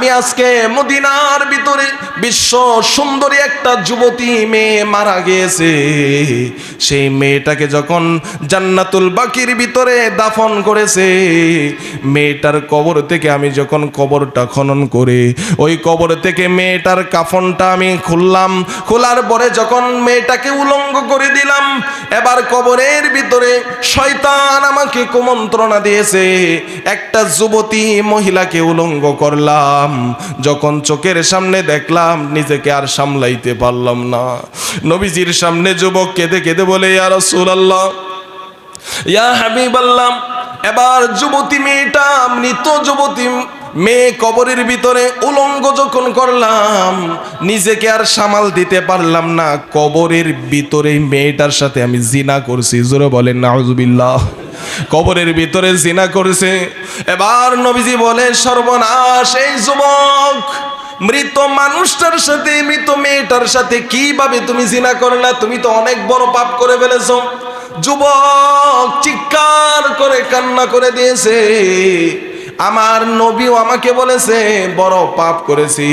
আমি আজকে মদিনার ভিতরে বিশ্ব সুন্দরী একটা যুবতী মেয়ে মারা গিয়েছে। সেই মেয়েটাকে যখন জান্নাতুল বাকির ভিতরে দাফন করেছে, মেয়েটার কবর থেকে আমি যখন কবরটা খনন করে ওই কবর থেকে মেয়েটার কাফনটা আমি খুললাম। খোলার পরে যখন মেয়েটাকে উলঙ্গ করে দিলাম, এবার কবরের ভিতরে শয়তান আমাকে কুমন্ত্রণা দিয়েছে। একটা যুবতী মহিলাকে উলঙ্গ করলাম, যখন চোখের সামনে দেখলাম নিজেকে আর সামলাইতে পারলাম না। নবীজির সামনে যুবক কেঁদে কেঁদে বলে, ইয়া রাসূলুল্লাহ, ইয়া হাবিবাল্লাহ। এবার যুবতী মেয়েটা, মৃত যুবতী মেয়ে কবরের ভিতরে উলঙ্গ যখন করলাম, নিজেকে আর সামাল দিতে পারলাম না। কবরের ভিতরে মেয়েটার সাথে আমি জিনা করছি। জোরে বলেন নাউজুবিল্লাহ। কবরের ভিতরে জিনা করেছে। এবার নবীজি বলে, সর্বনাশ, এই যুবক মৃত মানুষটার সাথে, মৃত মেয়েটার সাথে কিভাবে তুমি জিনা করলা? তুমি তো অনেক বড় পাপ করে ফেলেছো। যুবক চিৎকার করে কান্না করে দিয়েছে, আমার নবীও আমাকে বলেছে বড় পাপ করেছি।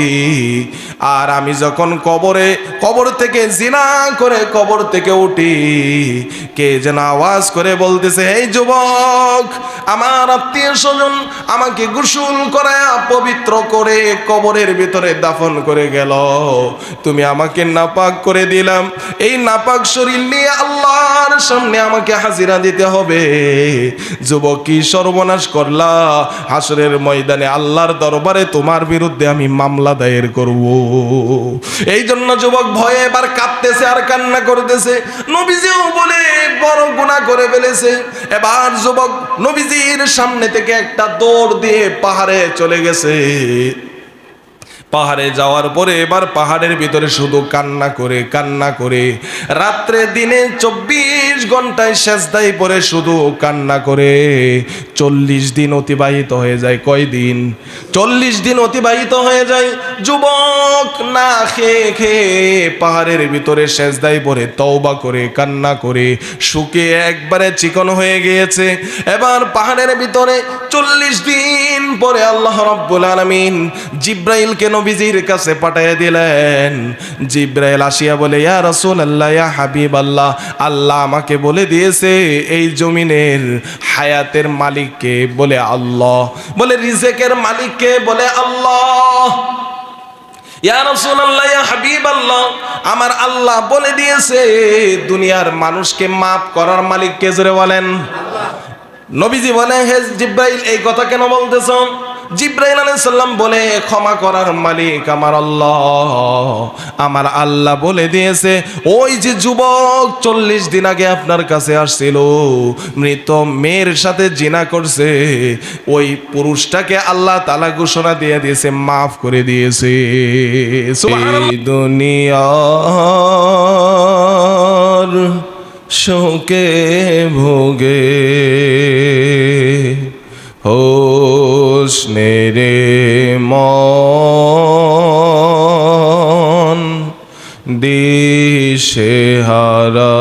আর আমি যখন কবর থেকে জিনা করে কবর থেকে উঠি, কে যেন আওয়াজ করে বলতেছে, এই যুবক, আমার আত্মীয় স্বজন আমাকে গোসল করায়া পবিত্র করে কবরের ভিতরে দাফন করে গেল, তুমি আমাকে নাপাক করে দিলাম। এই নাপাক শরীর নিয়ে আল্লাহর সামনে আমাকে হাজিরা দিতে হবে। যুবক, কি সর্বনাশ করলা! হাসরের ময়দানে আল্লাহর দরবারে তোমার বিরুদ্ধে আমি মামলা দায়ের করব। এই জন্য যুবক ভয়ে এবার কাঁদতেছে আর কান্না করতেছে। নবীজিও বলে বড় গুনাহ করে ফেলেছে। এবার যুবক নবীজির সামনে থেকে একটা দৌড় দিয়ে পাহাড়ে চলে গেছে। পাহাড়ে যাওয়ার পরে এবার পাহাড়ের ভিতরে শুধু কান্না করে রাত্রে দিনে 24 ঘন্টায় সেজদায় পড়ে শুধু কান্না করে 40 দিন অতিবাহিত হয়ে যায়। কয়দিন? 40 দিন অতিবাহিত হয়ে যায়। যুবক না খেয়ে পাহাড়ের ভিতরে সেজদায় পড়ে তওবা করে কান্না করে শুকিয়ে একবারে চিকন হয়ে গিয়েছে। এবার পাহাড়ের ভিতরে 40 দিন পরে আল্লাহ রাব্বুল আলামিন জিব্রাইলকে নবীজির কাছে পাঠিয়ে দিলেন। জিব্রাইল আসিয়া বলে, ইয়া রাসূলুল্লাহ, ইয়া হাবিবাল্লাহ, আল্লাহ আমাকে বলে দিয়েছে এই জমিনের হায়াতের মালিককে? বলে আল্লাহ। বলে রিজেকের মালিককে? বলে আল্লাহ। ইয়া রাসূলুল্লাহ, ইয়া হাবিবাল্লাহ, আমার আল্লাহ বলে দিয়েছে দুনিয়ার মানুষকে মাফ করার মালিক কে? জোরে বলেন আল্লাহ। নবীজি বলে, হে জিব্রাইল, এই কথা কেন বলতেছ? জিব্রাইল আলাইহিস সালাম বলে, ক্ষমা করার মালিক আমার আল্লাহ। আমার আল্লাহ বলে দিয়েছে ওই যে যুবক 40 দিন আগে আপনার কাছে আসছিল, মৃত মেয়ের সাথে জিনা করছে, ওই পুরুষটাকে আল্লাহ তাআলা ঘোষণা দিয়ে দিয়েছে, মাফ করে দিয়েছে। সুবহানাল্লাহ। দুনিয়ার শোকে ভোগে হোসনে মন দিশেহারা,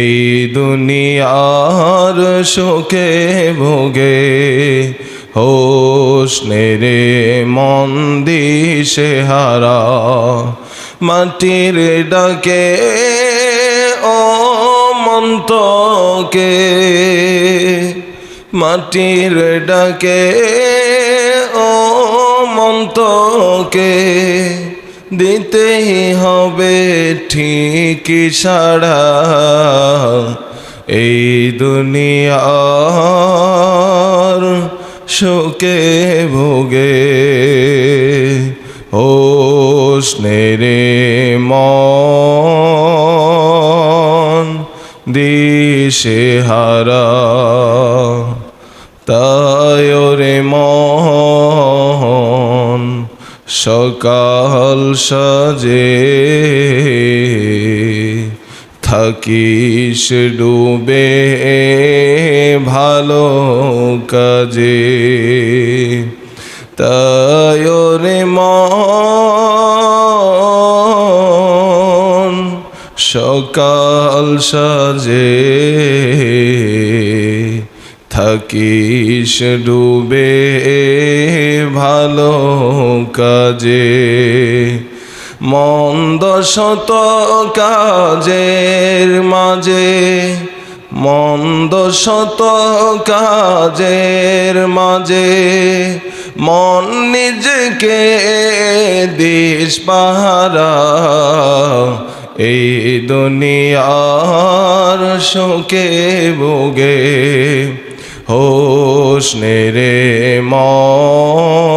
এই দুনিয়ার শোকে ভোগে হোসনে মন দিশেহারা। মাটির ডাকে ও মন্তকে, মাটির ডাকে ও মন্তকে, দিতেই হবে ঠিক সাড়া। এই দুনিয়ার শোকে ভোগে হোসনে মন দিশেহারা। তাই রে মন সকাল সাজে, থাকিস ডুবে ভালো কাজে। তাই রে মন সকাল সাজে, থাকিস ডুবে ভালো কাজে, মন্দ শত কাজের মাঝে, মন্দ শত কাজের মাঝে মন নিজেকে দিস পাহারা, এই দুনিয়ার শোকে ভোগে হোস রে মন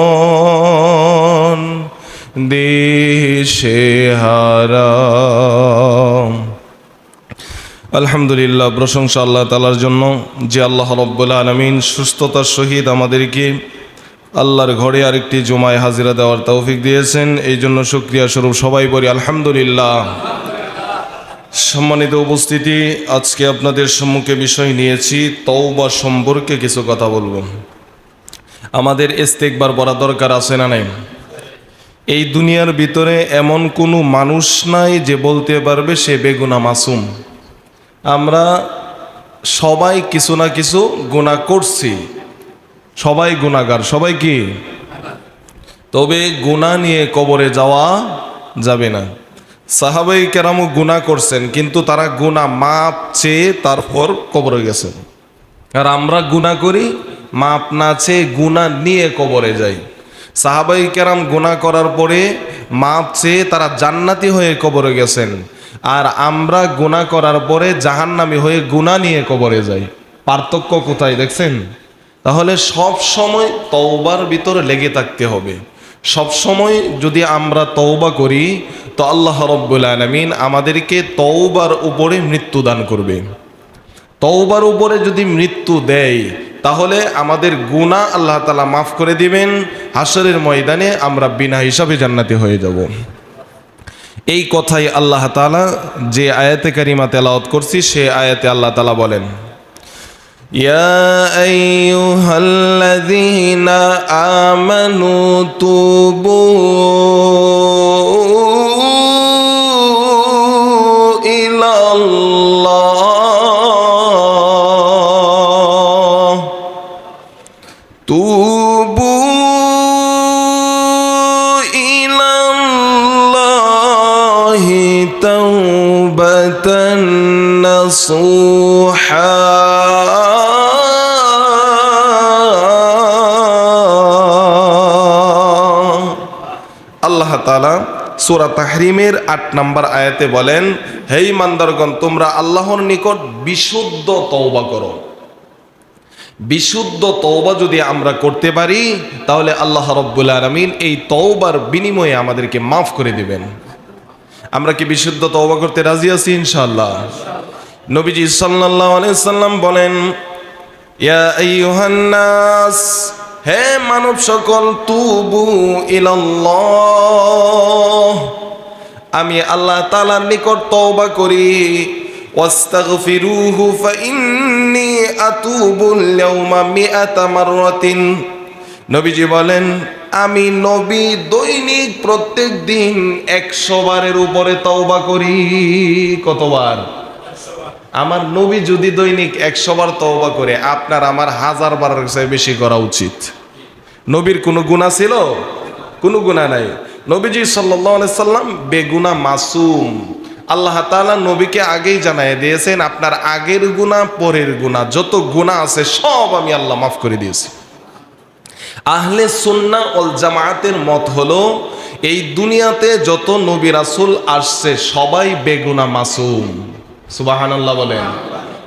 দিশে হারা। আলহামদুলিল্লাহ, প্রশংসা আল্লাহ তাআলার জন্য যে আল্লাহ রাব্বুল আলামিন সুস্থতার সহিত আমাদেরকে আল্লাহর ঘরে আরেকটি জুমায় হাজিরা দেওয়ার তৌফিক দিয়েছেন। এই জন্য শুকরিয়া স্বরূপ সবাই বলি আলহামদুলিল্লাহ। সম্মানিত উপস্থিতি, আজকে আপনাদের সম্মুখে বিষয় নিয়েছি তওবা সম্পর্কে কিছু কথা বলবো। আমাদের ইস্তেগফার করা দরকার আছে না নাই? এই দুনিয়ার ভিতরে এমন কোনো মানুষ নাই যে বলতে পারবে সে বেগুনাহ মাসুম। আমরা সবাই কিছু না কিছু গুনাহ করছি, সবাই গুনাহগার, সবাই কি? তবে গুনাহ নিয়ে কবরে যাওয়া যাবে না। সাহাবাই কেরামও গুনাহ করছেন, কিন্তু তারা গুনাহ মাপ চেয়ে তারপর কবরে গেছেন। আর আমরা গুনাহ করি, মাপ না চেয়ে গুনাহ নিয়ে কবরে যাই। সাহাবাই কেরাম গুনাহ করার পরে মাপ চেয়ে তারা জান্নাতি হয়ে কবরে গেছেন, আর আমরা গুনাহ করার পরে জাহান্নামী হয়ে গুনাহ নিয়ে কবরে যাই। পার্থক্য কোথায় দেখছেন? তাহলে সব সময় তওবার ভিতরে লেগে থাকতে হবে। সব সময় যদি আমরা তওবা করি তো আল্লাহ রাব্বুল আলামিন আমাদেরকে তওবার উপরে মৃত্যু দান করবে। তওবার উপরে যদি মৃত্যু দেয় তাহলে আমাদের গুনাহ আল্লাহ তাআলা মাফ করে দিবেন। হাশরের ময়দানে আমরা বিনা হিসাবে জান্নাতি হয়ে যাব। এই কথাই আল্লাহ তাআলা যে আয়াতে কারিমা তেলাওয়াত করছি সে আয়াতে আল্লাহ তাআলা বলেন, ইয়া আইয়ুহাল্লাযীনা আমানু তুবু ইলাল্লাহ, তুবু ইলাল্লাহি তাওবাতান নাসুহা। আল্লাহ তাআলা সূরা তাহরিমের ৮ নম্বর আয়াতে বলেন, হে ইমানদারগণ, তোমরা আল্লাহর নিকট বিশুদ্ধ তওবা করো। বিশুদ্ধ তওবা যদি আমরা করতে পারি তাহলে আল্লাহ রাব্বুল আলামিন এই তওবার বিনিময়ে আমাদেরকে মাফ করে দিবেন। আমরা কি বিশুদ্ধ তওবা করতে রাজি আছি ইনশাআল্লাহ? নবীজি সাল্লাল্লাহু আলাইহি সাল্লাম বলেন, ইয়া আইয়ুহান নাস, হে মানব সকল, তুবু ইলাল্লাহ, আমি আল্লাহ তাআলার নিকট তওবা করি। ওয়াস্তাগফিরুহু ফাইন্নী আতুবুল ইয়াওমা মিআতা মাররাতিন। নবীজি বলেন, আমি নবী দৈনিক প্রত্যেক দিন 100 বারের উপরে তওবা করি। কতবার? আমার নবী যদি দৈনিক 100 বার তওবা করে, আপনার আমার 1000 বারের চেয়ে বেশি করা উচিত। নবীর কোনো গুনাহ ছিল? কোনো গুনাহ নাই। নবীজি সাল্লাল্লাহু আলাইহি সাল্লাম বেগুনাহ মাসুম। আল্লাহ তাআলা নবীকে আগেই জানায় দিয়েছেন, আপনার আগের গুনাহ, পরের গুনাহ, যত গুনাহ আছে সব আমি আল্লাহ মাফ করে দিয়েছি। আহলে সুন্নাহ ওয়াল জামায়াতের মত হলো, এই দুনিয়াতে যত নবী রাসূল আসছে সবাই বেগুনাহ মাসুম। সুবহানাল্লাহ বলেন।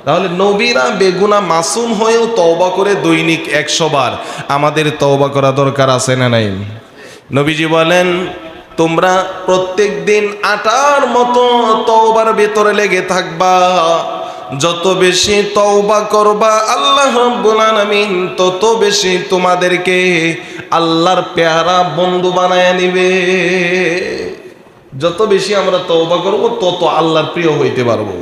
তাহলে নবীরা বেগুনাহ মাসুম হয়েও তওবা করে দৈনিক 100 বার। আমাদের তওবা করা দরকার আছে না নাই? নবীজি বলেন, তোমরা প্রত্যেক দিন আটার মতো তওবার ভিতরে লেগে থাকবা। যত বেশি তওবা করবা আল্লাহ রাব্বুল আলামিন তত বেশি তোমাদেরকে আল্লাহর পেয়ারা বন্ধু বানায় নিবে। যত বেশি আমরা তওবা করব তত আল্লাহর প্রিয় হইতে পারবো।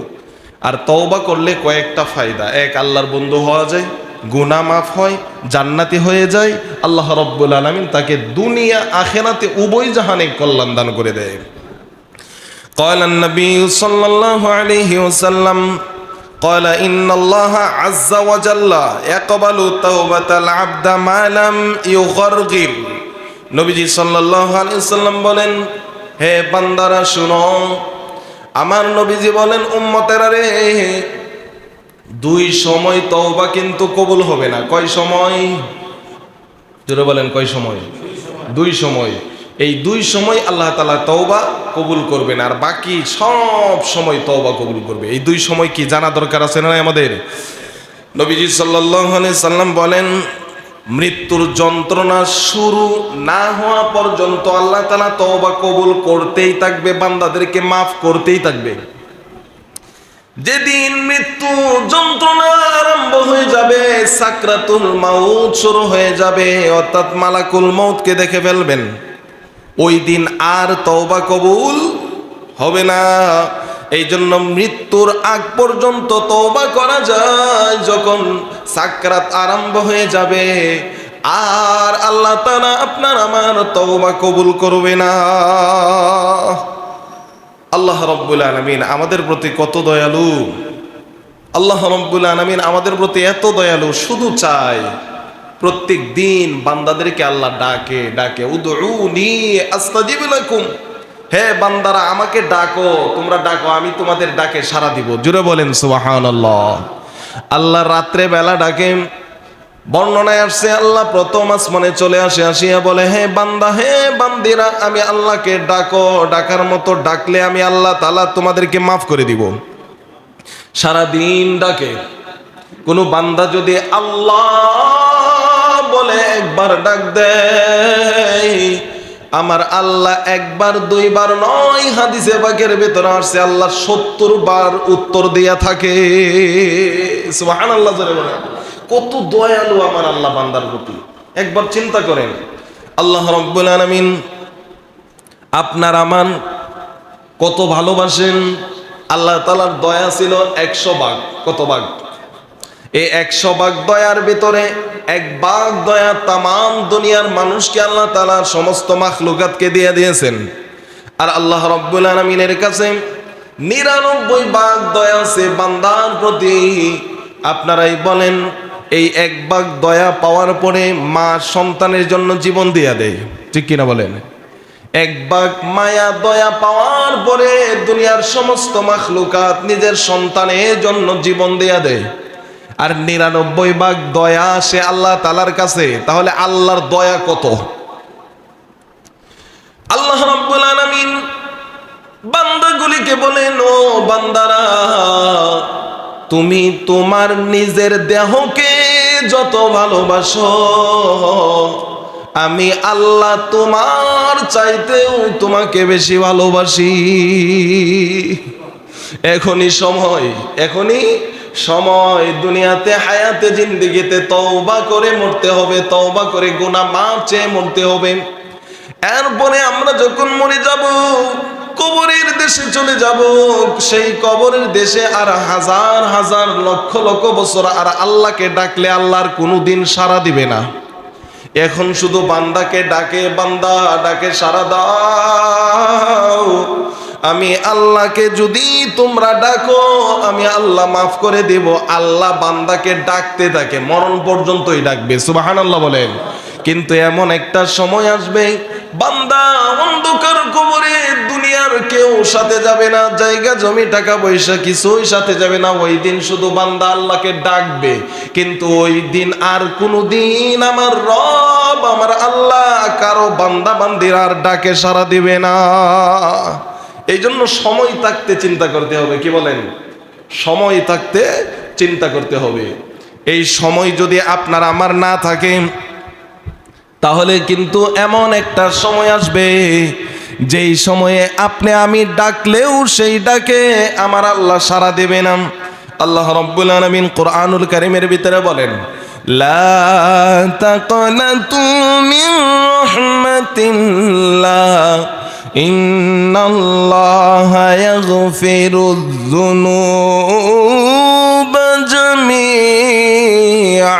আর তওবা করলে কয়েকটা ফায়দা। এক, আল্লাহর বন্ধু হওয়া যায়, গুনাহ মাফ হয়, জান্নাতি হয়ে যায়, আল্লাহ রাব্বুল আলামিন তাকে দুনিয়া আখিরাতে উভয় জাহানে কল্যাণ দান করে দেয়। ক্বালা নবী সাল্লাল্লাহু আলাইহি ওয়াসাল্লাম, قال إن الله عز وجل يقبل توبة العبد ما لم يغرغر নবীজি সাল্লাল্লাহু আলাইহি ওয়াসাল্লাম বলেন, হে বান্দারা শুনো, আমার নবীজি বলেন উম্মতেরা রে, দুই সময় তওবা কিন্তু কবুল হবে না। কয় সময়? জোরে বলেন, কয় সময়? দুই সময়। এই দুই সময় আল্লাহ তাআলা তওবা কবুল করবেন, আর বাকি সব সময় তওবা কবুল করবে। এই দুই সময় কি জানা দরকার আছে না আমাদের? নবীজি সাল্লাল্লাহু আলাইহি সাল্লাম বলেন, মৃত্যুর যন্ত্রণা শুরু না হওয়া পর্যন্ত আল্লাহ তাআলা তওবা কবুল করতেই থাকবে, বান্দাদেরকে মাফ করতেই থাকবে। যেদিন মৃত্যু যন্ত্রণা আরম্ভ হয়ে যাবে, সাকরাতুল মাউত শুরু হয়ে যাবে, অর্থাৎ মালাকুল মউতকে দেখে ফেলবেন, ওই দিন আর তওবা কবুল হবে না। এই জন্য মৃত্যুর আগ পর্যন্ত তওবা করা যায়, যখন সাকরাত আরম্ভ হয়ে যাবে আর আল্লাহ তাআলা আপনার আমার তওবা কবুল করবে না। আল্লাহ রাব্বুল আলামিন আমাদের প্রতি কত দয়ালু! আল্লাহ রাব্বুল আলামিন আমাদের প্রতি এত দয়ালু, শুধু চায় প্রত্যেক দিন বান্দাদেরকে আল্লাহ ডাকে ডাকে, উদউনি আস্তাজিব লাকুম, হে বান্দারা আমাকে ডাকো, তোমরা ডাকো, আমি তোমাদের ডাকে সাড়া দিব। জুড়ে বলেন সুবহানাল্লাহ। আল্লাহ রাত্রে বেলা ডাকে, বর্ণনায় আসছে আল্লাহ প্রথম আসমানে চলে আসে, আসিয়া বলে, হে বান্দা, হে বান্দিরা, আমি আল্লাহকে ডাকো, ডাকার মতো ডাকলে আমি আল্লাহ তাআলা তোমাদেরকে মাফ করে দিব। সারা দিন ডাকে। কোনো বান্দা যদি আল্লাহ বলে একবার ডাক দেয়, আমার আল্লাহ একবার দুইবার নয়, হাদিসে পাকের ভেতরে আসছে আল্লাহ 70 বার উত্তর দিয়া থাকে। সুবহানাল্লাহ। জোরে বলেন, কত দয়ালু আমার আল্লাহ বান্দার প্রতি। একবার চিন্তা করেন, আল্লাহ রাব্বুল আলামিন আপনার আমার কত ভালোবাসেন। আল্লাহ তাআলার দয়া ছিল 100 ভাগ। কত ভাগ? এই 100 ভাগ দয়ার ভিতরে 1 ভাগ দয়া তামাম দুনিয়ার মানুষকে আল্লাহ তাআলা সমস্ত মাখলুকাতকে দিয়ে দিয়েছেন। আর আল্লাহ রাব্বুল আলামিনের কাছে 99 ভাগ দয়া আছে বান্দার প্রতি। আপনারাই বলেন, এই 1 ভাগ দয়া পাওয়ার পরে মা সন্তানের জন্য জীবন দিয়ে দেয়, ঠিক কিনা বলেন? 1 ভাগ মায়া দয়া পাওয়ার পরে দুনিয়ার সমস্ত মাখলুকাত নিজের সন্তানের জন্য জীবন দিয়ে দেয়। আর 99 ভাগ দয়া আসে আল্লাহ তাআলার কাছে। তাহলে আল্লাহর দয়া কত! আল্লাহ রাব্বুল আলামিন বান্দাগুলিকে বলেন, ও বান্দারা, তুমি তোমার নিজের দেহকে যত ভালোবাসো, আমি আল্লাহ তোমার চাইতেও তোমাকে বেশি ভালোবাসি। এখনই সময় দুনিয়াতে হায়াতে জিন্দেগিতে তওবা করে মরতে হবে, তওবা করে গুনাহ মাফ চেয়ে মরতে হবে। এরপরে আমরা যখন মরে যাব, কবরের দেশে চলে যাব, সেই কবরের দেশে আর হাজার হাজার লক্ষ লক্ষ বছর আর আল্লাহকে ডাকলে আল্লাহর কোনোদিন সাড়া দিবে না। এখন শুধু বান্দাকে ডাকে, বান্দা ডাকে সাড়া দাও। আমি আল্লাহকে যদি তোমরা ডাকো, আমি আল্লাহ মাফ করে দেব। আল্লাহ বান্দাকে ডাকতে থাকে, মরণ পর্যন্তই ডাকবে। সুবহানাল্লাহ বলেন। কিন্তু এমন একটা সময় আসবে, বান্দা অন্ধকার কবরে, দুনিয়ার কেউ সাথে যাবে না, জায়গা জমি টাকা পয়সা কিছুই সাথে যাবে না। ওই দিন শুধু বান্দা আল্লাহকে ডাকবে, কিন্তু ওই দিন আর কোনোদিন আমার রব, আমার আল্লাহ কারো বান্দা বান্দির আর ডাকে সাড়া দিবে না। এই জন্য সময় থাকতে চিন্তা করতে হবে। কি বলেন? সময় থাকতে চিন্তা করতে হবে। এই সময় যদি আপনার আমার না থাকে, তাহলে কিন্তু এমন একটা সময় আসবে, যেই সময়ে আপনি আমি ডাকলেও সেই ডাকে আমার আল্লাহ সাড়া দেবে না। আল্লাহ রাব্বুল আলামিন কোরআনুল কারীমের ভিতরে বলেন, লা তাকনাতু মির রাহমাতিল্লাহ ইন্নাল্লাহা ইয়াগফিরুয যুনুবা জামিআ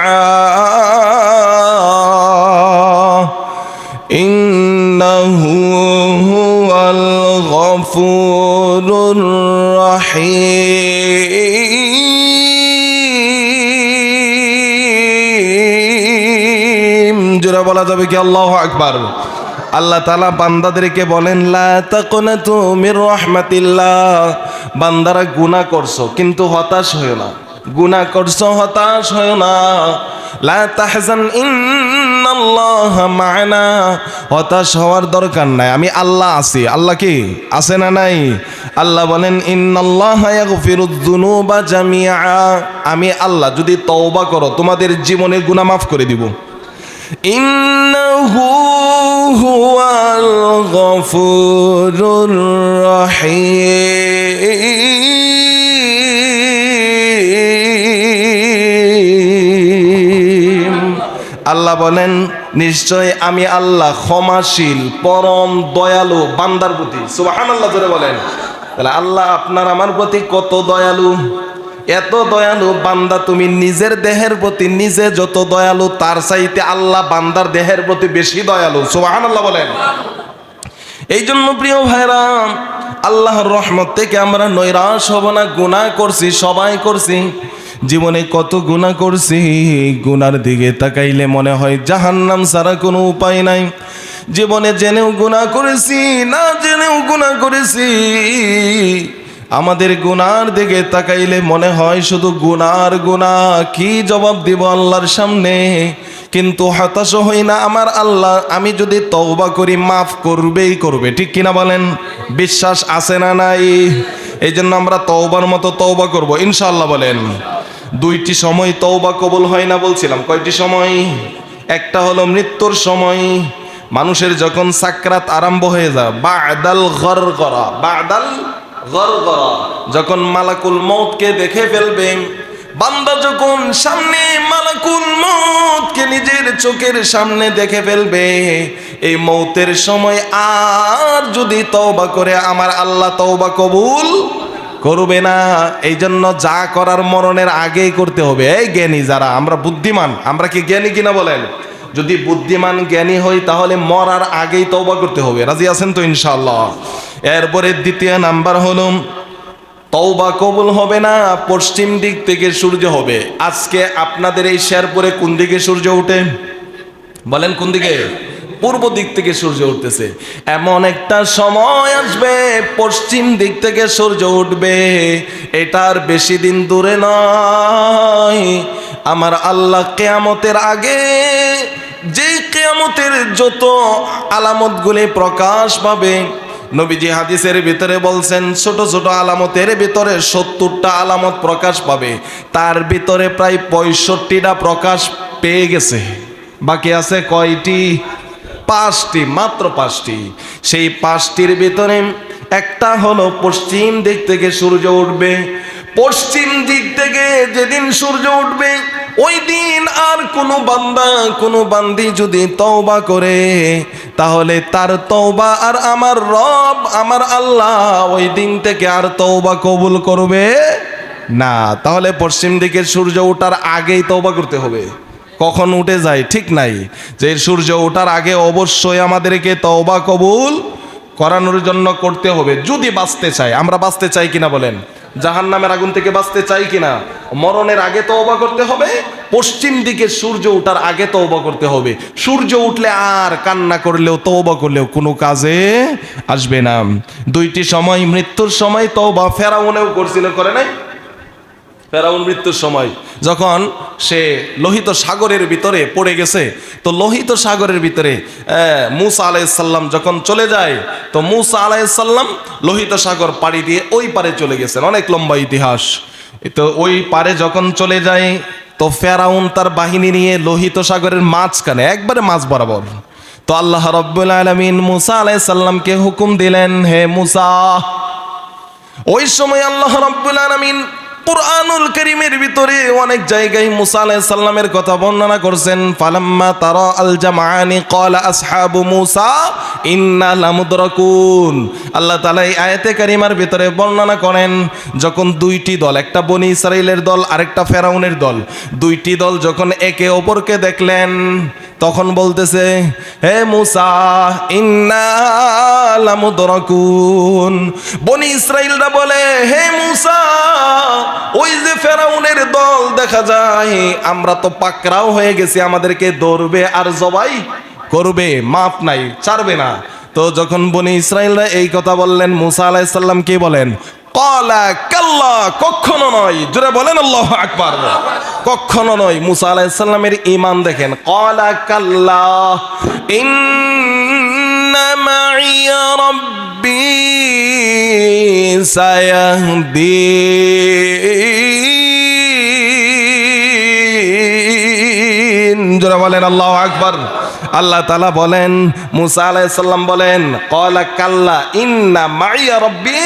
ইন্নাহু হুয়াল গফুরুর রাহিম। বলা যাবে কি আল্লাহু আকবার? আল্লাহ তাআলা বান্দাদেরকে বলেন লা তাকুনাতু মির রাহমাতিল্লাহ, বান্দারা গুনাহ করছো কিন্তু হতাশ হয়ো না, গুনাহ করছো হতাশ হয়ো না। লা তাহজান ইন্নাল্লাহা মা'ানা, হতাশ হওয়ার দরকার নাই, আমি আল্লাহ আছি। আল্লাহ কি আছে না নাই? আল্লাহ বলেন ইন্নাল্লাহা ইয়াগফিরুয যুনুবা জামিআ, আমি আল্লাহ যদি তওবা করো তোমাদের জীবনে গুনাহ মাফ করে দিব। ইন্নাহু হুয়াল গফুরুর রহিম। আল্লাহ বলেন নিশ্চয় আমি আল্লাহ ক্ষমাশীল, পরম দয়ালু বান্দার প্রতি। সুবহানাল্লাহ জোরে বলেন। তাহলে আল্লাহ আপনার আমার প্রতি কত দয়ালু, এত দয়ালু বান্দা তুমি নিজের দেহের প্রতি নিজে যত দয়ালু তার চাইতে আল্লাহ বান্দার দেহের প্রতি বেশি দয়ালু। সুবহানাল্লাহ বলেন। এই জন্য প্রিয় ভাইরা, আল্লাহর রহমত থেকে আমরা নৈরাশ হব না। গুনাহ করছি, সবাই করছি, জীবনে কত গুনাহ করছি, গুনার দিকে তাকাইলে মনে হয় জাহান্নাম ছাড়া কোনো উপায় নাই। জীবনে জেনেও গুনাহ করেছি, না জেনেও গুনাহ করেছি, আমাদের গুনার দিকে তাকাইলে মনে হয় শুধু গুনার গুনাহ। কি জবাব দিব আল্লাহর সামনে? কিন্তু হতাশ হই না, আমার আল্লাহ আমি যদি তওবা করি মাফ করবেই করবে, ঠিক কিনা বলেন? বিশ্বাস আছে না নাই? এই জন্য আমরা তওবার মতো তওবা করব ইনশাআল্লাহ বলেন। দুইটি সময় তওবা কবুল হয় না বলছিলাম, কয়টি সময়? একটা হলো মৃত্যুর সময়, মানুষের যখন সাকরাত আরম্ভ হয়ে যায়, বা'দাল গরগরা, বা'দাল গরগরা, যখন মালাকুল মউতকে দেখে ফেলবে, বান্দা যখন সামনে মালাকুল মউতকে নিজের চোখের সামনে দেখে ফেলবে, এই মউতের সময় আর যদি তওবা করে আমার আল্লাহ তওবা কবুল করবে না। এই জন্য যা করার মরণের আগেই করতে হবে। এই জ্ঞানী যারা, আমরা বুদ্ধিমান, আমরা কি জ্ঞানী কিনা বলেন? যদি বুদ্ধিমান জ্ঞানী হই তাহলে মরার আগেই তওবা করতে হবে। রাজি আছেন তো ইনশাআল্লাহ? এরপরে দ্বিতীয় নাম্বার হলো তওবা কবুল হবে না পশ্চিম দিক থেকে সূর্য হবে। আজকে আপনাদের এই শেরপুরে কোন দিকে সূর্য ওঠে বলেন? কোন দিকে? পূর্ব দিক থেকে সূর্য উঠতেছে। এমন একটা সময় আসবে পশ্চিম দিক থেকে সূর্য উঠবে, এটার বেশি দিন দূরে নয়। আমার আল্লাহ কিয়ামতের আগে যে কিয়ামতের যত আলামতগুলি প্রকাশ পাবে, নবীজি হাদিসের ভিতরে বলছেন ছোট ছোট আলামতের ভিতরে 70টা আলামত প্রকাশ পাবে, তার ভিতরে প্রায় 65টা প্রকাশ পেয়ে গেছে। বাকি আছে কয়টি? 5টি, মাত্র 5টি। সেই 5টির ভিতরে একটা হলো পশ্চিম দিক থেকে সূর্য উঠবে। পশ্চিম দিক থেকে যেদিন সূর্য উঠবে ওই দিন আর কোনো বান্দা কোনো বান্দি যদি তওবা করে তাহলে তার তওবা আর আমার রব আমার আল্লাহ ওই দিন থেকে আর তওবা কবুল করবে না। তাহলে পশ্চিম দিকে সূর্য ওঠার আগেই তওবা করতে হবে। কখন উঠে যায় ঠিক নাই, যে সূর্য ওঠার আগে অবশ্যই আমাদেরকে তওবা কবুল করানোর জন্য করতে হবে। যদি বাঁচতে চাই, আমরা বাঁচতে চাই কিনা বলেন? জাহান্নামের আগুন থেকে বাঁচতে চাই কিনা? মরণের আগে তওবা করতে হবে, পশ্চিম দিকে সূর্য ওঠার আগে তওবা করতে হবে। সূর্য উঠলে আর কান্না করলেও তওবা করলেও কোনো কাজে আসবে না। দুইটি সময়, মৃত্যুর সময় তওবা ফেরাউনেও করছিল, করে নাই? ফেরাউন মৃত্যুর সময় যখন সে লোহিত সাগরের ভিতরে পড়ে গেছে, তো লোহিত সাগরের ভিতরে মূসা আলাইহিস সালাম যখন চলে যায়, তো মূসা আলাইহিস সালাম লোহিত সাগর পাড়ি দিয়ে ওই পারে চলে গেছেন। অনেক লম্বা ইতিহাস। তো ওই পারে যখন চলে যায়, তো ফেরাউন তার বাহিনী নিয়ে লোহিত সাগরের মাঝখানে, একবারে মাঝ বরাবর। তো আল্লাহ রাব্বুল আলামিন মূসা আলাইহিস সালামকে হুকুম দিলেন, হে মূসা। ওই সময় আল্লাহ রাব্বুল আলামিন কুরআনুল কারীমের ভিতরে অনেক জায়গায় মূসা আলাইহিস সালামের কথা বর্ণনা করছেন। ফালাম্মা তারা আল জামাআনি ক্বালা আসহাবু মূসা ইন্না লামুদরাকুন। আল্লাহ তাআলা এই আয়াতে কারিমার ভিতরে বর্ণনা করেন, যখন দুইটি দল, একটা বনি ইসরাইলের দল আরেকটা ফেরাউনের দল, দুইটি দল যখন একে অপরকে দেখলেন তখন বলতেছে, হে মূসা ইন্না লামুদরাকুন। বনি ইসরাইলরা বলে, হে মূসা ওই যে ফেরাউনের দল দেখা যায়, আমরা তো পাকড়াও হয়ে গেছি, আমাদেরকে ধরবে আর জবাই করবে, মাপ নাই, ছাড়বে না। তো যখন বনি ইসরাইলরা এই কথা বললেন, মুসা আলাইহিস সালাম কি বলেন? ক্বালা কাল্লা, কখনো নয়। জোরে বলেন আল্লাহু আকবার। কখনো নয়। মুসা আলাইহিস সালামের ঈমান দেখেন। ক্বালা কাল্লা ইন্না মাইয়া রাব্বি সায়াহদিন। জোরে বলেন আল্লাহু আকবার। আল্লাহ তাআলা বলেন, মুসা আলাইহিস সালাম বলেন, ক্বালা কাল্লা ইন্না মাইয়া রাব্বি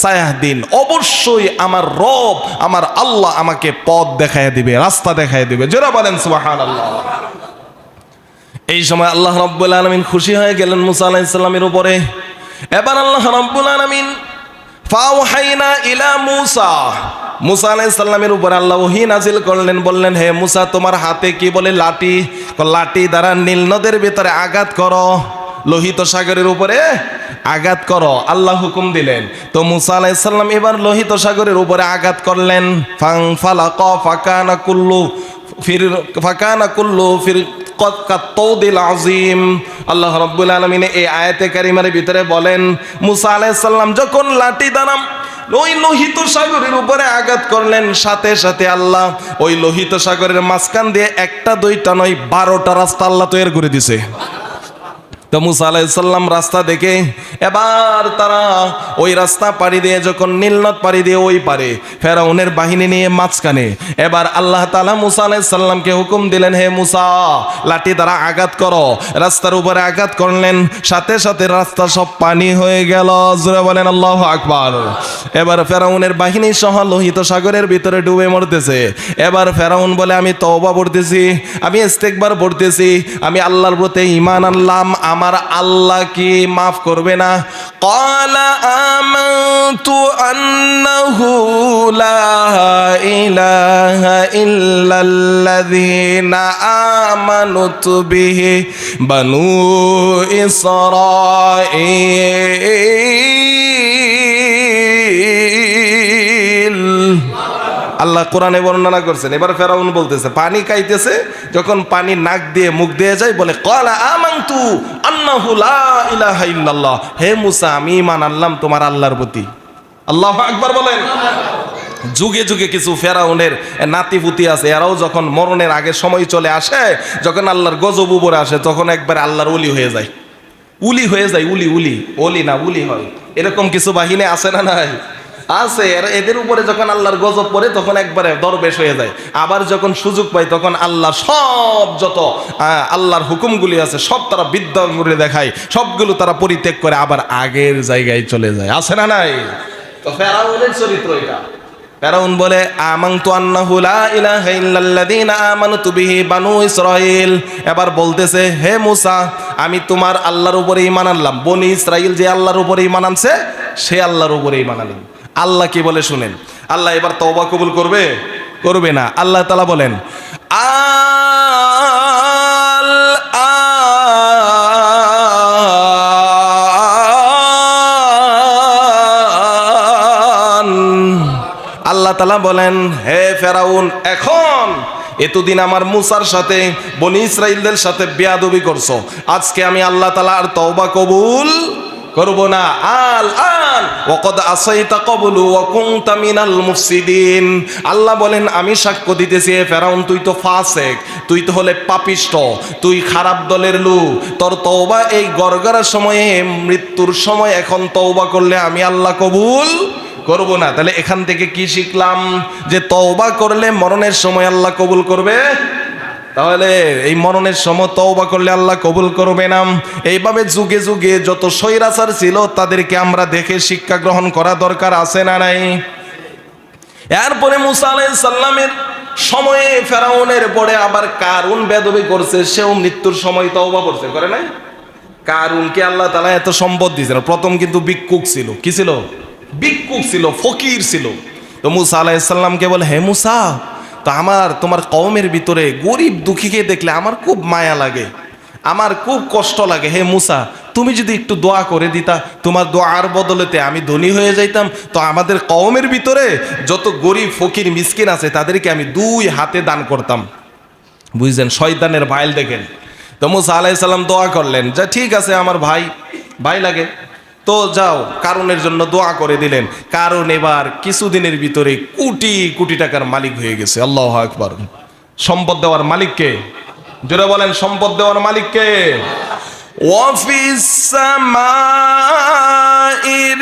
সায়াহদিন, অবশ্যই আমার রব, আমার আল্লাহ আমাকে পথ দেখায় দিবে, রাস্তা দেখায় দিবে। জোরে বলেন সুবহানাল্লাহ। এই সময় আল্লাহ রাব্বুল আলামিন খুশি হয়ে গেলেন মুসা আলাইহিস সালামের উপরে। এবার আল্লাহ রাব্বুল আলামিন ফাওহাইনা ইলা মুসা, মুসা আলাইহিস সালামের উপরে আল্লাহ ওহী নাজিল করলেন, বললেন, হে মুসা, তোমার হাতে কি বলে? লাঠি। লাঠি দ্বারা নীল নদের ভিতরে আঘাত করো, লোহিত সাগরের উপরে আঘাত করো, আল্লাহ হুকুম দিলেন। তো মুসা আলাইহিস সালাম এবার লোহিত সাগরের উপরে আঘাত করলেন। ফালাকা ফাকানা কুল্লু ফির কাত্তাউদিল আযীম। আল্লাহ রাব্বুল আলামিন এই আয়াতে কারিমার ভিতরে বলেন, মুসা আলাইহিস সালাম যখন লাঠি দ্বারা ওই লোহিত সাগরের উপরে আঘাত করলেন, সাথে সাথে আল্লাহ ওই লোহিত সাগরের মাঝখান দিয়ে একটা দুইটা নয় 12টা রাস্তা আল্লাহ তৈরি করে দিছে। তো মুসা আলাইহিস সালাম রাস্তা দেখে এবার তারা ওই রাস্তা পাড়ি দিয়ে যখন নীলনদ পাড়ি দিয়ে ওই পারে ফেরাউনের বাহিনী নিয়ে মাঝখানে, এবার আল্লাহ তাআলা মুসা আলাইহিস সালামকে হুকুম দিলেন, হে মুসা, লাঠি দ্বারা আঘাত করো। রাস্তার উপরে আঘাত করলেন, সাথে সাথে রাস্তা সব পানি হয়ে গেল। জোরে বলেন আল্লাহু আকবার। এবার ফেরাউনের বাহিনী সহ লোহিত সাগরের ভিতরে ডুবে মরতেছে। এবার ফেরাউন বলে, আমি তওবা পড়তেছি, আমি ইস্তেগফার পড়তেছি, আমি আল্লাহর প্রতি ঈমান আনলাম, আমার আল্লাহ কি মাফ করবে না? ক্বালা আমানতু আন্নাহু লা ইলাহা ইল্লাল্লাযীনা আমানাত বিহি বানু ইসরাঈল। আল্লাহ কোরআনে বর্ণনা করছেন। এবার ফেরাউন বলতেছে, পানি খাইতেছে, যখন পানি নাক দিয়ে মুখ দিয়ে যায় বলে, ক্বালা আমানতু আন্নাহু লা ইলাহা ইল্লাল্লাহ, হে মুসা, আমি ঈমান আনলাম তোমার আল্লাহর প্রতি। আল্লাহু আকবার বলেন। যুগে যুগে কিছু ফেরাউনের নাতিপুতি আছে, এরাও যখন মরণের আগে সময় চলে আসে, যখন আল্লাহর গজব উপরে আসে, তখন একবার আল্লাহর ওলি হয়ে যায়। উলি হয়ে যায়, উলি ওলি না উলি হয়। এরকম কিছু বাহিনী আছে না নাই? আছে। এদের উপরে যখন আল্লাহর গজব পড়ে তখন একবারে দরবেশ হয়ে যায়। আবার যখন সুযোগ পায় তখন আল্লাহ সব যত আল্লাহর হুকুমগুলি আছে সব তারা বিদ্যা করে দেখায়, সবগুলো তারা পরিত্যাগ করে আবার আগের জায়গায় চলে যায়। আছে না নাই? তো ফেরাউনের চরিত্র এটা। ফেরাউন বলে, আমানতু আন্নাহু লা ইলাহা ইল্লাল্লাযীনা আমানাতু বিহি বানু ইসরাঈল। এবার বলতেছে, হে মুসা, আমি তোমার আল্লাহর উপরে ঈমান আনলাম। বনি ইসরাঈল যে আল্লাহর উপরে ঈমান আনছে, সে আল্লাহর উপরে ঈমান আনলাম। আল্লাহ কি বলে শুনেন। আল্লাহ এবার তওবা কবুল করবে? করবে না। আল্লাহ তাআলা বলেন, আল্লাহ তাআলা বলেন, হে ফেরাউন, এখন এতদিন আমার মুসার সাথে বনি ইসরাঈলদের সাথে বেয়াদবি করছো, আজকে আমি আল্লাহ তাআলা আর তওবা কবুল করব না। আল ওয়াকাদ আসাইতা ক্বাবলু ওয়া কুনতা মিনাল মুফসিদিন। আল্লাহ বলেন, আমি সাক্ষ্য দিতেছি, হে ফেরাউন, তুই তো ফাসিক, তুই তো হলে পাপিষ্ট, তুই খারাপ দলের লোক। তোর তওবা এই গরগরার সময়ে, মৃত্যুর সময় এখন তওবা করলে আমি আল্লাহ কবুল করব না। তাহলে এখান থেকে কি শিখলাম? যে তওবা করলে মরণের সময় আল্লাহ কবুল করবে। তাহলে এই মরণের সময় তওবা করলে আল্লাহ কবুল করবে না। এইভাবে যুগে যুগে যত স্বৈরাচার ছিল তাদেরকে আমরা দেখে শিক্ষা গ্রহণ করা দরকার আছে না নাই? এরপরে মুসা আলাইহিস সালামের সময়ে ফেরাউনের পরে আবার কারুন বেদবি করছে, সেও মৃত্যুর সময় তওবা করছে, করে নাই? কারুনকে আল্লাহ তাআলা এত সম্পদ দিয়েছিল, প্রথম কিন্তু ভিক্ষুক ছিল। কি ছিল? ভিক্ষুক ছিল, ফকির ছিল। তো মুসা আলাইহিস সালামকে বলে, হে মুসা, তো তোমার কওমের ভিতরে গরিব দুঃখীকে দেখলে আমার খুব মায়া লাগে, আমার খুব কষ্ট লাগে। হে মুসা, তুমি যদি একটু দোয়া করে দিতা, তোমার দোয়ার বদলেতে আমি ধনী হয়ে যাইতাম, তো আমাদের কওমের ভিতরে যত গরিব ফকির মিসকিন আছে তাদেরকে আমি 2 হাতে দান করতাম। বুঝলেন? শয়তানের ভাইল দেখেন। তো মুসা আলাইহিস সালাম দোয়া করলেন যে ঠিক আছে আমার ভাই লাগে, তো যাও কারুনের জন্য দোয়া করে দিলেন। কারণ এবার কিছুদিনের ভিতরে কোটি কোটি টাকার মালিক হয়ে গেছে। আল্লাহু আকবার। সম্পদ দেওয়ার মালিককে জোরে বলেন, সম্পদ দেওয়ার মালিককে। ওয়াফিস সামাই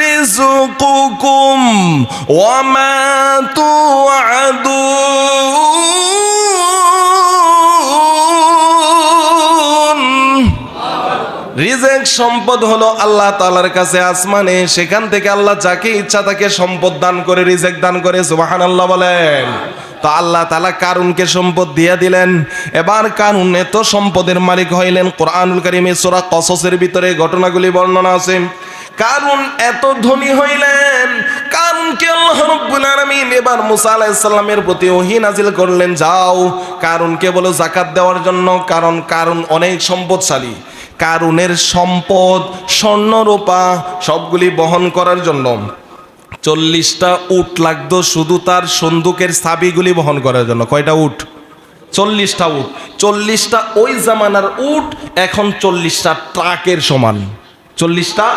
রিজকুকুম ওয়া মা তুআদুন। রিজেক সম্পদ হলো আল্লাহ তাআলার কাছে আসমানে, সেখান থেকে আল্লাহ যাকে ইচ্ছা তাকে সম্পদ দান করে, রিজেক দান করে। সুবহানাল্লাহ বলেন। তো আল্লাহ তাআলা কারুনকে সম্পদ দিয়ে দিলেন। এবার কারুন এত সম্পদের মালিক হইলেন। কোরআনুল কারীমে সূরা কসসের ভিতরে ঘটনাগুলি বর্ণনা আছে। কারুন এত ধনী হইলেন, কারুনকে আল্লাহ রাব্বুল আলামিন এবার মুসা আলাইহিস সালামের প্রতি ওহী নাজিল করলেন, যাও কারুনকে বলো যাকাত দেওয়ার জন্য। কারণ কারুন অনেক সম্পদশালী। কারুনের সম্পদ স্বর্ণ রূপা সবগুলি বহন করার জন্য 40টা উট লাগতো শুধু তার সন্দুকের চাবিগুলি বহন করার জন্য। কয়টা উট? 40টা উট। 40টা ওই জামানার উট এখন 40টা ট্রাকের সমান। 40টা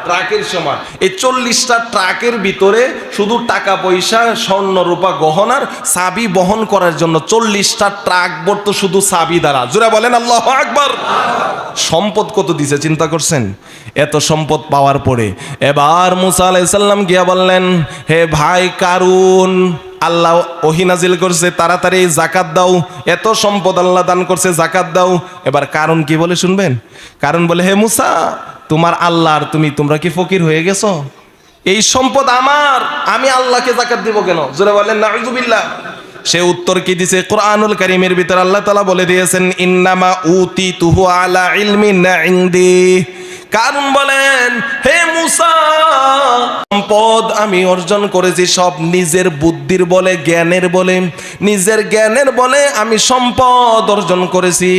ট্রাকের সমান। এই 40টা ট্রাকের ভিতরে শুধু টাকা পয়সা স্বর্ণ রূপা গহনার চাবি বহন করার জন্য 40টা ট্রাক ভর্ত শুধু চাবি দ্বারা। জোরে বলেন আল্লাহু আকবার। সম্পদ কত দিছে চিন্তা করছেন? এত সম্পদ পাওয়ার পরে এবার মুসা আলাইহিস সালাম গিয়া বললেন, হে ভাই কারুন, আল্লাহ ওহী নাজিল করছে তাড়াতাড়ি যাকাত দাও, এত সম্পদ আল্লাহ দান করছে যাকাত দাও। এবার কারুন কি বলে শুনবেন? কারুন বলে, হে মুসা, তোমার আল্লাহ আর তোমরা কি ফকির হয়ে গেছো? এই সম্পদ আমার, আমি আল্লাহকে যাকাত দিব কেন? জোরে বলেন নাউযুবিল্লাহ। সে উত্তর কি দিছে? কোরআনুল কারীমের ভিতর আল্লাহ তাআলা বলে দিয়েছেন, ইন্নামা উতিতুহু আলা ইলমিন ইনদি। কারণ বলেন, হে মুসা, সম্পদ আমি অর্জন করেছি সব নিজের বুদ্ধির বলে, জ্ঞানের বলে, নিজের জ্ঞানের বলে আমি সম্পদ অর্জন করেছি।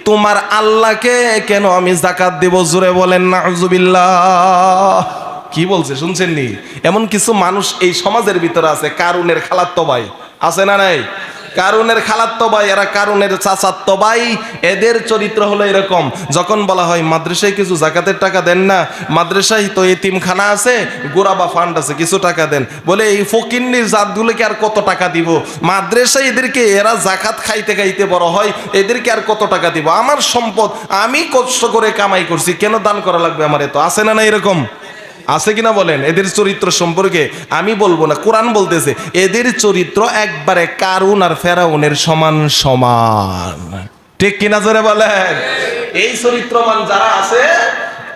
তোমার আল্লাহকে কেন আমি যাকাত দেব? জোরে বলেন নাউযুবিল্লাহ। কি বলছে শুনছেন নি? এমন কিছু মানুষ এই সমাজের ভিতরে আছে, কারুনের খালাত্তো ভাই আছে না নাই? কারুনের খালাত্তো ভাই, এরা কারুনের চাচাত্তো ভাই। এদের চরিত্র হলো এরকম, যখন বলা হয় মাদ্রাসায় কিছু যাকাতের টাকা দেন না, মাদ্রাসায় তো এতিমখানা আছে, গোরাবা ফান্ড আছে, কিছু টাকা দেন। বলে এই ফকিন্নির জাতগুলোকে আর কত টাকা দিব? মাদ্রাসায় এদেরকে, এরা যাকাত খাইতে খাইতে বড় হয়, এদেরকে আর কত টাকা দিব? আমার সম্পদ আমি কষ্ট করে কামাই করছি, কেন দান করা লাগবে আমার? এত আছে না না এরকম? আছে কিনা বলেন? এদের চরিত্র সম্পর্কে আমি বলবো না, কোরআন বলতেছে এদের চরিত্র একবারে কারুন আর ফেরাউনের সমান সমান। ঠিক কিনা জোরে বলেন? এই চরিত্রবান যারা আছে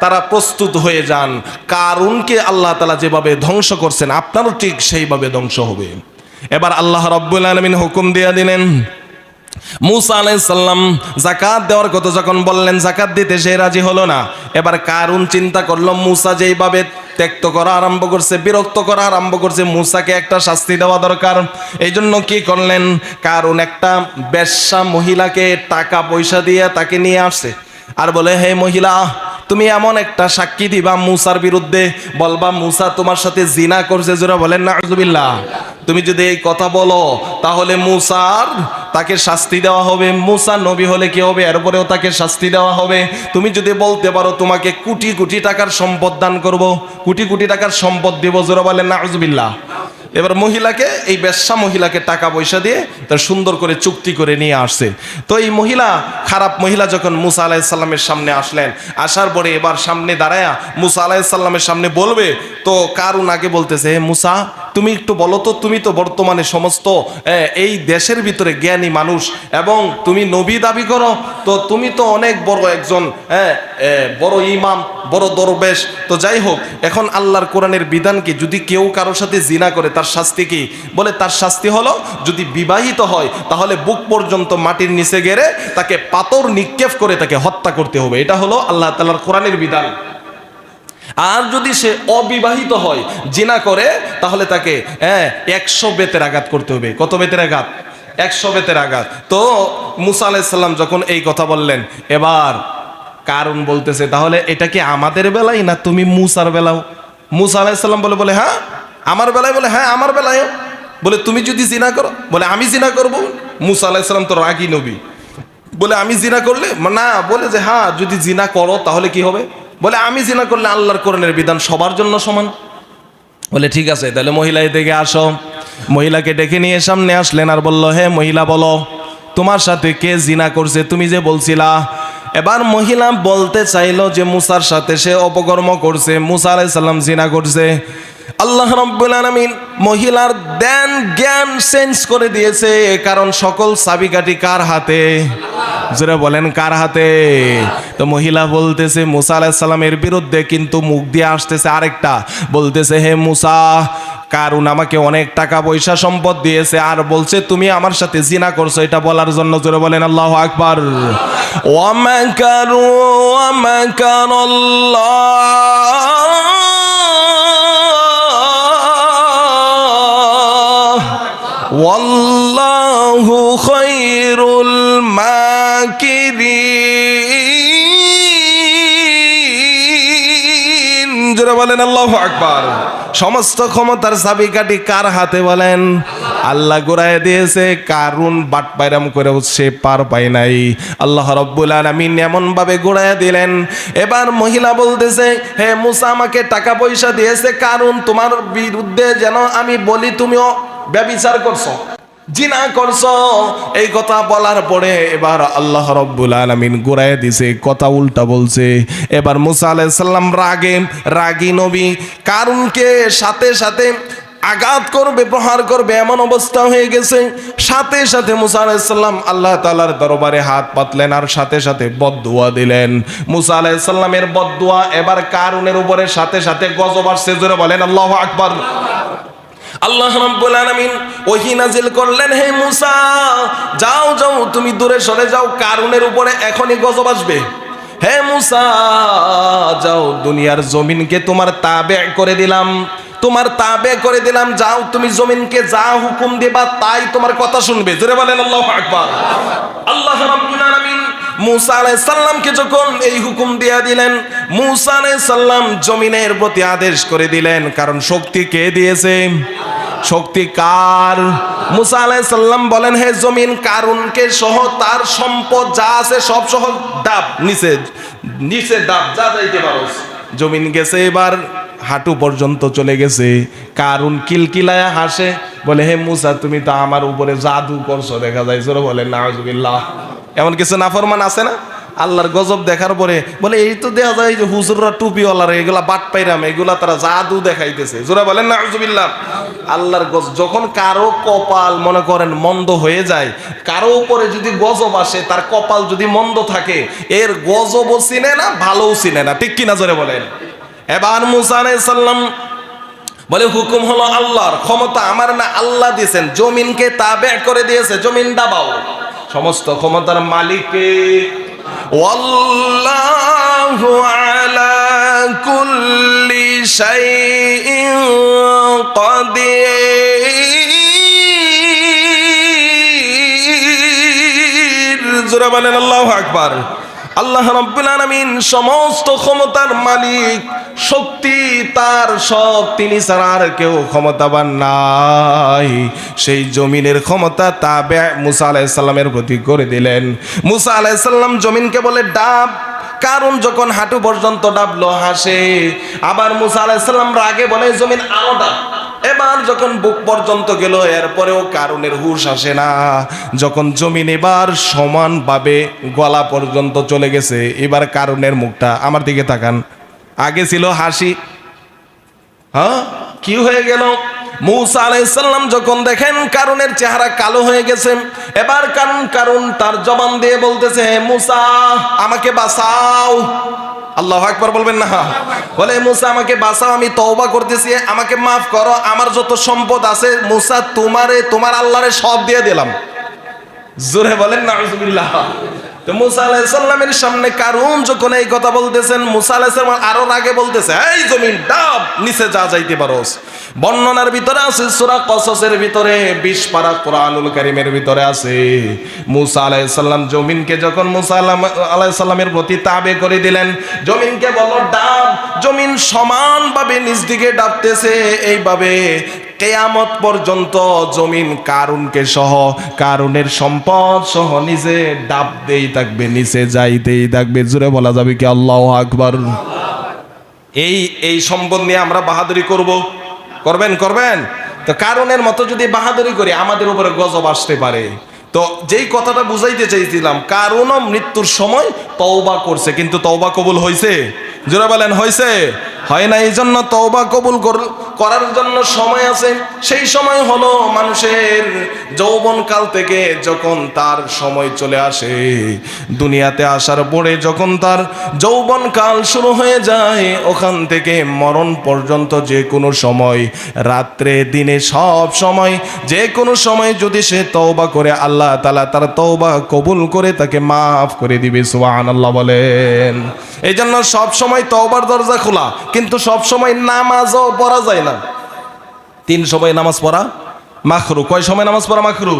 তারা প্রস্তুত হয়ে যান। কারুনকে আল্লাহ তাআলা যেভাবে ধ্বংস করছেন আপনারও ঠিক সেইভাবে ধ্বংস হবে। এবার আল্লাহ রাব্বুল আলামিন হুকুম দিয়ে দিলেন, মুসা আলাইহিস সালাম যাকাত দেওয়ার কথা যখন বললেন, যাকাত দিতে সে রাজি হলো না। এবার কারুন চিন্তা করলো, মুসা যেইভাবে ত্যক্ত করা আরম্ভ করছে, বিরক্ত করা আরম্ভ করছে, মুসাকে একটা শাস্তি দেওয়া দরকার। এই জন্য কি করলেন? কারুন একটা বেশ্যা মহিলাকে টাকা পয়সা দিয়ে তাকে নিয়ে আসছে, আর বলে, হে মহিলা, তুমি এমন একটা সাক্ষী দিবা মুসার বিরুদ্ধে, বলবা মুসা তোমার সাথে জিনা করছে। জোরে বলেন নাউযুবিল্লাহ। তুমি যদি এই কথা বলো তাহলে মুসার তাকে শাস্তি দেওয়া হবে। মুসা নবী হলে কি হবে? এরপরেও তাকে শাস্তি দেওয়া হবে। তুমি যদি বলতে পারো তোমাকে কোটি কোটি টাকার সম্পদ দান করব, কোটি কোটি টাকার সম্পদ দেব। জোরে বলেন নাউযুবিল্লাহ। এবার মহিলাকে, এই বেশ্যা মহিলাকে টাকা পয়সা দিয়ে তার সুন্দর করে চুক্তি করে নিয়ে আসছে। তো এই মহিলা, খারাপ মহিলা যখন মুসা আলাইহিস সালামের সামনে আসলেন, আসার পরে এবার সামনে দাঁড়ায়া মুসা আলাইহিস সালামের সামনে বলবে, তো কারুন আগে বলতেছে, হে মুসা, তুমি একটু বলো তো, তুমি তো বর্তমানে সমস্ত এই দেশের ভিতরে জ্ঞানী মানুষ এবং তুমি নবী দাবি করো, তো তুমি তো অনেক বড় একজন বড় ইমাম, বড় দরবেশ। তো যাই হোক, এখন আল্লাহর কোরআনের বিধান কি? যদি কেউ কারোর সাথে জিনা করে তার শাস্তি কি? বলে তার শাস্তি হলো, যদি বিবাহিত হয় তাহলে বুক পর্যন্ত মাটির নিচে গেড়ে তাকে পাথর নিক্ষেপ করে তাকে হত্যা করতে হবে। এটা হলো আল্লাহ তাআলার কোরআনের বিধান। আর যদি সে অবিবাহিত হয়, জিনা করে, তাহলে তাকে 100 বেতের আঘাত করতে হবে। কত বেতের আঘাত? 100 বেতের আঘাত। তো মুসা আলাইহিস সালাম যখন এই কথা বললেন, এবার কারণ বলতেছে, তাহলে এটা কি আমাদের বেলায় না তুমি মুসার বেলাও? মুসা আলাইহিস সালাম বলে হ্যাঁ আমার বেলায়। বলে হ্যাঁ আমার বেলায়। বলে তুমি যদি জিনা করো? বলে আমি জিনা করব। মুসা আলাইহিস সালাম তো রাগী নবী, বলে আমি জিনা করলে না, বলে যে হ্যাঁ যদি জিনা করো তাহলে কি হবে, বলে আমি জিনা করলে আল্লাহর কোরআনের বিধান সবার জন্য সমান। বলে ঠিক আছে তাহলে মহিলা এদিকে আসো। মহিলাকে ডেকে নিয়ে সামনে আসলেন আর বলল, হে মহিলা বলো তোমার সাথে কে জিনা করছে, তুমি যে বলছিলা। এবার মহিলা বলতে চাইলো যে মুসার সাথে সে অপকর্ম করছে, মুসা আলাইহিস সালাম জিনা করছে। আল্লাহ রাব্বুল আলামিন মহিলার জ্ঞান চেঞ্জ করে দিয়েছে, কারণ সকল চাবিকাঠি কার হাতে? জোরে বলেন কার হাতে? তো মহিলা বলতেছে মুসা আলাইহিস সালামের বিরুদ্ধে, কিন্তু মুখ দিয়ে আসতেছে আরেকটা, বলতেছে হে মুসা, কারণ আমাকে অনেক টাকা পয়সা সম্পদ দিয়েছে, আর বলছে তুমি আমার সাথে জিনা করছো, এটা বলার জন্য জোরে বলেন আল্লাহু আকবার। ওয়া মাকারু ওয়া মাকারাল্লাহ ওয়াল্লাহু খায়রুল মাকিরিন। জোরে বলেন আল্লাহু আকবার। সমস্ত ক্ষমতার চাবিকাঠি কার হাতে বলেন? আল্লাহ ঘুরায় দিয়েছে। কারুন বাটপাইরাম করেও সে পার পায় নাই, আল্লাহ রাব্বুল আলামিন এমন ভাবে ঘুরায় দিলেন। এবার মহিলা বলতেছে, হে মুসা আমাকে টাকা পয়সা দিয়েছে কারণ তোমার বিরুদ্ধে যেন আমি বলি তুমিও ব্যভিচার করছো, জিনা করছো। এই কথা বলার পরে এবার আল্লাহ রাব্বুল আলামিন ঘুরায় দিছে, কথা উল্টা বলছে। এবার মুসা আলাইহিস সালাম রাগী নবী কারুনকে সাথে সাথে আঘাত করবে, প্রহার করবে, এমন অবস্থা হয়ে গেছে। সাথে সাথে মুসা আলাইহিস সালাম আল্লাহ তাআলার দরবারে হাত পাতলেন আর সাথে সাথে বদদুয়া দিলেন। মুসা আলাইহিস সালামের বদদুয়া এবার কারুনের উপরে সাথে সাথে গজব আসছে। জোরে বলেন আল্লাহু আকবার। আল্লাহ রাব্বুল আলামিন ওহী নাজিল করলেন, হে মুসা যাও যাও তুমি দূরে সরে যাও, কারুনের উপরে এখনই গজব আসবে। হে মুসা যাও, দুনিয়ার জমিনকে তোমার তাবে করে দিলাম, তোমার তাবে করে দিলাম, যাও তুমি জমিনকে যা হুকুম দেবা তাই তোমার কথা শুনবে। জোরে বলেন আল্লাহু আকবার। আল্লাহ রাব্বুল আলামিন মুসা আলাইহিস সালামকে যখন এই হুকুম দিয়া দিলেন, মুসা আলাইহিস সালাম জমিনের প্রতি আদেশ করে দিলেন, কারণ শক্তি কে দিয়েছে? শক্তি কার? মুসা আলাইহিস সালাম বলেন, হে জমিন কারুনকে সহ তার সম্পদ যা আছে সব সহ ডাব, নিচে নিচে ডাব, যা যাইতে পারো। জমিন গেছে এবার হাঁটু পর্যন্ত চলে গেছে। কারুন কিলকিলায়া হাসে, বলে হে মুসা তুমি তো আমার উপরে জাদু করছো, দেখা যায়। জোরে বলেন নাউজুবিল্লাহ। এমন কিছু নাফরমান আছে না? আল্লাহর গজব দেখার পরে বলে এই তো দেখা যায় যে হুজুররা টুপিওয়ালারা এগুলা বাট পাইরাম, এগুলা তারা জাদু দেখাইতেছে। জোরে বলেন নাউজুবিল্লাহ। আল্লাহর গজব যখন কারো কপাল মনে করেন মন্দ হয়ে যায়, কারো উপরে যদি গজব আসে, তার কপাল যদি মন্দ থাকে, এর গজবও চিনে না, ভালোও চিনে না, ঠিক কিনা? জোরে বলেন। এবার মুসা আলাইহিস সালাম বলে হুকুম হলো আল্লাহর, ক্ষমতা আমার না, আল্লাহ দিয়েছেন, জমিনকে তাবে করে দিয়েছে, জমিন দাবাও। সমস্ত ক্ষমতার মালিককে। ওয়াল্লাহু আলা কুল্লি শাইইন কাদির। জোরে বলেন আল্লাহু আকবার। আল্লাহ রাব্বুল আলামিন সমস্ত ক্ষমতার মালিক, শক্তি তার সব, তিনি ছাড়া আর কেউ ক্ষমতাবান নাই। সেই জমিনের ক্ষমতা তাবে মুসা আলাইহিস সালামের প্রতি করে দিলেন। মুসা আলাইহিস সালাম জমিনকে বলে ডাব, কারণ যখন হাঁটু পর্যন্ত ডাবলো হাসে। আবার মুসা আলাইহিস সালাম রাগে বলে জমিন আরো ডাব। এবার যখন বুক পর্যন্ত গেল, এরপরেও কারুনের হুঁশ আসে না। যখন জমিন এবার সমানভাবে গলা পর্যন্ত চলে গেছে, এবার কারুনের মুখটা আমার দিকে তাকান, আগে ছিল হাসি, হ্যাঁ কি হয়ে গেল? মুসা আলাইহিস সালাম যখন দেখেন কারুনের চেহারা কালো হয়ে গেছে, এবার কারুন তার জবান দিয়ে বলতেছে, হে মুসা আমাকে বাঁচাও। আল্লাহু আকবার বলবেন না? বলে মুসা আমাকে বাঁচাও, আমি তওবা করতেছি, আমাকে মাফ করো, আমার যত সম্পদ আছে মুসা তোমার আল্লাহরে সব দিয়ে দিলাম। জোরে বলেন নাউজুবিল্লাহ। তো মুসা আলাইহিস সালামের সামনে কারুন যখন এই কথা বলতেছেন, মুসা আলাইহিস সালাম আরো আগে বলতেছে, এই জমিন ডাব, নিচে যা যাইতে পারোস। বর্ণনার ভিতরে আছে, সূরা কসসের ভিতরে 20 পারা কোরআনুল কারীমের ভিতরে আছে, মুসা আলাইহিস সালাম জমিনকে যখন মুসা আলাইহিস সালামের প্রতি তাবে করে দিলেন, জমিনকে বলল ডাব, জমিন সমানভাবে নিচ দিকে ডাবতেছে। এইভাবে কিয়ামত পর্যন্ত জমিন কারুনকে সহ, কারুনের সম্পদ সহ নিচে ডাবতেই থাকবে, নিচে যাইতেই থাকবে। জোরে বলা যাবে কি আল্লাহু আকবার? এই সম্পদ নিয়ে আমরা বাহাদুরি করব? করবেন? তো কারণের মতো যদি বাহাদুরি করি আমাদের উপরে গজব আসতে পারে। তো যেই কথাটা বুঝাইতে চাইছিলাম, কারণও মৃত্যুর সময় তওবা করছে, কিন্তু তওবা কবুল হয়েছে? জোরে বলেন হয়েছে? হয় না। এই জন্য তওবা কবুল করার জন্য সময় আছে। সেই সময় হলো মানুষের যৌবনকাল থেকে যখন তার সময় চলে আসে, দুনিয়াতে আসার পরে যখন তার যৌবনকাল শুরু হয়ে যায়, ওখান থেকে মরণ পর্যন্ত যে কোনো সময়, রাত্রে দিনে সব সময়, যে কোনো সময় যদি সে তওবা করে, আল্লাহ তাআলা তার তওবা কবুল করে তাকে মাফ করে দিবে। সুবহানাল্লাহ বলেন। এই জন্য সব সময় তওবার দরজা খোলা, কিন্তু সব সময় নামাজও পড়া যায় না। 3 সময় নামাজ পড়া মাকরু। কয় সময় নামাজ পড়া মাকরু?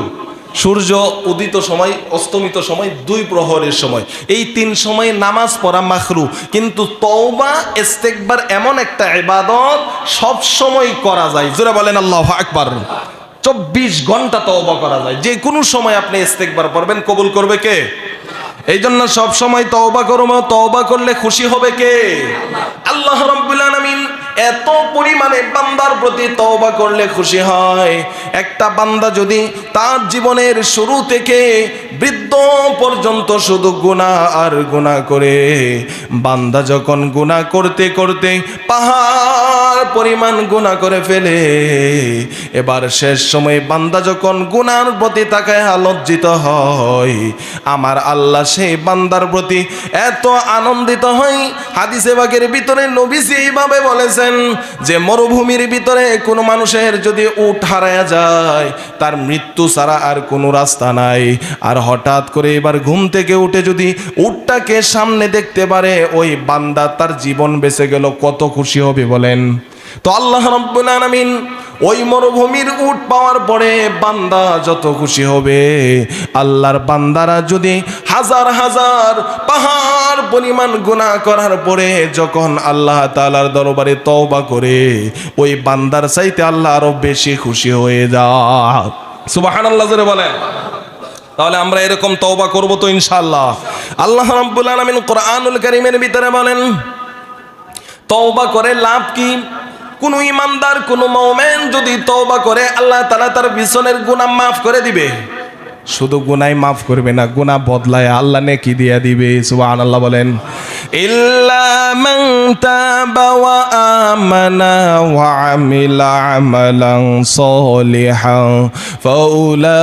সূর্য উদিত সময়, অস্তমিত সময়, 2 প্রহরের সময়, এই 3 সময় নামাজ পড়া মাকরু। কিন্তু তওবা ইস্তেগফার এমন একটা ইবাদত সব সময় করা যায়। জোরে বলেন আল্লাহু আকবার। 24 ঘন্টা তওবা করা যায়। যে কোনো সময় আপনি ইস্তেগফার পড়বেন, কবুল করবে কে? এই জন্য সব সময় তওবা করব। তওবা করলে খুশি হবে কে? আল্লাহ রাব্বুল আলামিন এত পরিমাণে বান্দার প্রতি তওবা করলে খুশি হয়। একটা বান্দা যদি তার জীবনের শুরু থেকে বৃদ্ধ পর্যন্ত শুধু গুনাহ আর গুনাহ করে, বান্দা যখন গুনাহ করতে করতে পাহাড় পরিমাণ গুনাহ করে ফেলে, এবার শেষ সময় বান্দা যখন গুনার প্রতি তাকায় লজ্জিত হয়, আমার আল্লাহ সেই বান্দার প্রতি এত আনন্দিত হয়। হাদিসে পাকের ভিতরে নবীজি এইভাবে বলেছেন যে মরুভূমির ভিতরে কোনো মানুষের যদি উট হারায়া যায়, তার মৃত্যু ছাড়া আর কোনো রাস্তা নাই, আর হঠাৎ করে এবার ঘুম থেকে উঠে যদি উটটাকে সামনে দেখতে পারে, ওই বান্দা তার জীবন বেঁচে গেল, কত খুশি হবে বলেন? তো আল্লাহ রাব্বুল আলামিন ওই মরুভূমির উট পাওয়ার পরে বান্দা যত খুশি হবে, আল্লাহর বান্দারা যদি হাজার হাজার পাহাড় পরিমাণ গুনাহ করার পরে যখন আল্লাহ তাআলার দরবারে তওবা করে, ওই বান্দার চাইতে আল্লাহ আরো বেশি খুশি হয়ে যায়। সুবহানাল্লাহ জোরে বলেন। তাহলে আমরা এরকম তওবা করব তো ইনশাআল্লাহ। আল্লাহ রাব্বুল আলামিন কোরআনুল কারীমের ভিতরে বলেন, তওবা করে লাভ কি? কোন ইমানদার, কোন মুমিন যদি তওবা করে, আল্লাহ তাআলা তার পিছনের গুনাহ মাফ করে দিবে। শুধু গুনাহ মাফ করবে না, গুনাহ বদলায় আল্লাহ নেকি দিয়া দিবে। সুবহানাল্লাহ বলেন। ইল্লা মান তাবা ওয়া আমানা ওয়া আমিলা আমালান সলিহান ফাউলাইকা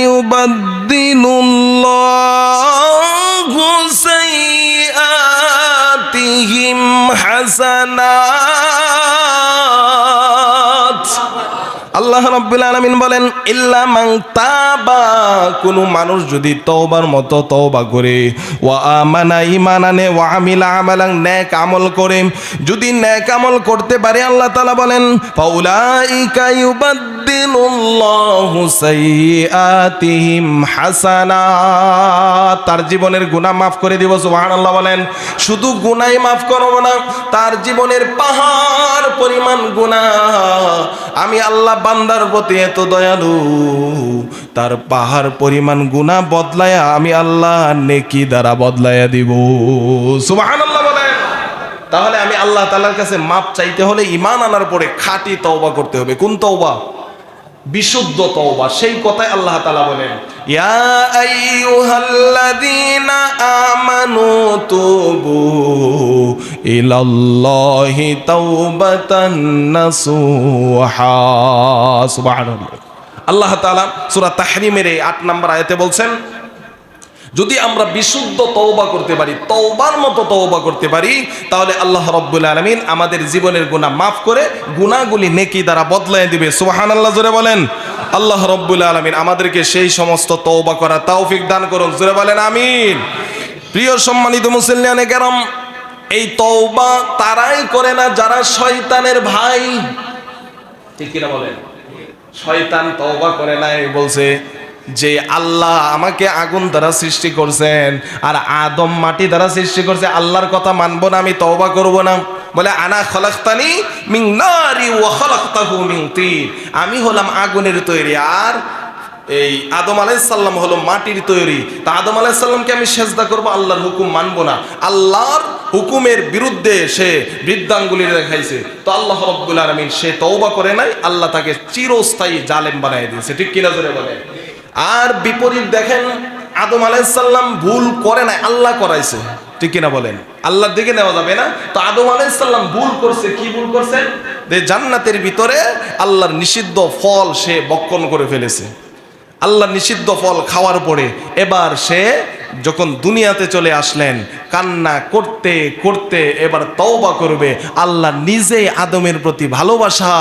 ইউবাদদিলুল্লাহু সাইয়্যাতিহিম হাসানাত। আল্লাহ রাব্বুল আলামিন বলেন, ইল্লা মান তাবা, কোন মানুষ যদি তওবার মতো তওবা করে, ওয়া আমানা, ঈমান আনে, ওয়া আমিলা আমালান, নেক আমল করে, যদি নেক আমল করতে পারে, আল্লাহ তাআলা বলেন ফাউলাইকা ইউবাদদিলুল্লাহু সাইয়্যাতিহিম হাসানাত, তার জীবনের গুনাহ মাফ করে দিব। সুবহানাল্লাহ বলেন। শুধু গুনাহই মাফ করব না, তার জীবনের পাহাড় পরিমাণ গুনাহ আমি আল্লাহ বান্দার প্রতি এত দয়ালু, তার পাহাড় পরিমাণ গুনাহ বদলায়া আমি আল্লাহ নেকি দ্বারা বদলায়া দিব। সুবহানাল্লাহ বলেন। তাহলে আমি আল্লাহ তাআলার কাছে মাপ চাইতে হলে ঈমান আনার পরে খাঁটি তওবা করতে হবে। কোন তওবা? বিশুদ্ধ তওবা। সেই কথাই আল্লাহ তাআলা বলেন, ইয়া আইয়ুহাল্লাযীনা আমানু তুবু ইলাল্লাহি তাওবাতান নাসুহা। সুবহানাল্লাহ। আল্লাহ তাআলা সূরা তাহরীমের 8 নম্বর আয়াতে বলছেন, যদি আমরা বিশুদ্ধ তওবা করতে পারি, তওবার মতো তওবা করতে পারি, তাহলে আল্লাহ রাব্বুল আলামিন আমাদের জীবনের গুনাহ মাফ করে গুনাহগুলি নেকি দ্বারা বদলায় দিবে। সুবহানাল্লাহ জোরে বলেন। আল্লাহ রাব্বুল আলামিন আমাদেরকে সেই সমস্ত তওবা করার তৌফিক দান করুন। জোরে বলেন আমিন। প্রিয় সম্মানিত মুসলিয়ানে কেরাম, এই তওবা তারাই করে না যারা শয়তানের ভাই। ঠিক কিনা বলেন? শয়তান তওবা করে না, বলছে যে আল্লাহ আমাকে আগুন দ্বারা সৃষ্টি করছেন আর আদম মাটি দ্বারা সৃষ্টি করছে, আল্লাহর কথা মানবো না, আমি তওবা করব না। বলে আনা খলাকতানি মিন নারি ওয়া খলাকতাহু মিন তিন, আমি হলাম আগুনের তৈরি আর এই আদম আলাইহিস সালাম হলো মাটির তৈরি। তা আদম আলাইহিস সালামকে আমি সেজদা করব, আল্লাহর হুকুম মানবো না, আল্লাহর হুকুমের বিরুদ্ধে সে বৃদ্ধাঙ্গুলি দেখাইছে। তো আল্লাহ রাব্বুল আলামিন সে তওবা করে নাই, আল্লাহ তাকে চিরস্থায়ী জালেম বানায় দিয়েছে। ঠিক কিনা জোরে বলে? আর বিপরীত দেখেন, আদম আলাইহিস সালাম ভুল করে নাই, আল্লাহ করাইছে। ঠিক কিনা বলেন? আল্লাহর দিকে নেওয়া যাবে না। তো আদম আলাইহিস সালাম ভুল করছে। কি ভুল করছেন? যে জান্নাতের ভিতরে আল্লাহর নিষিদ্ধ ফল সে ভক্ষণ করে ফেলেছে। আল্লাহর নিষিদ্ধ ফল খাওয়ার পরে এবার সে যখন দুনিয়াতে চলে আসলেন, কান্না করতে করতে এবার তওবা করবে। আল্লাহ নিজেই আদমের প্রতি ভালোবাসা,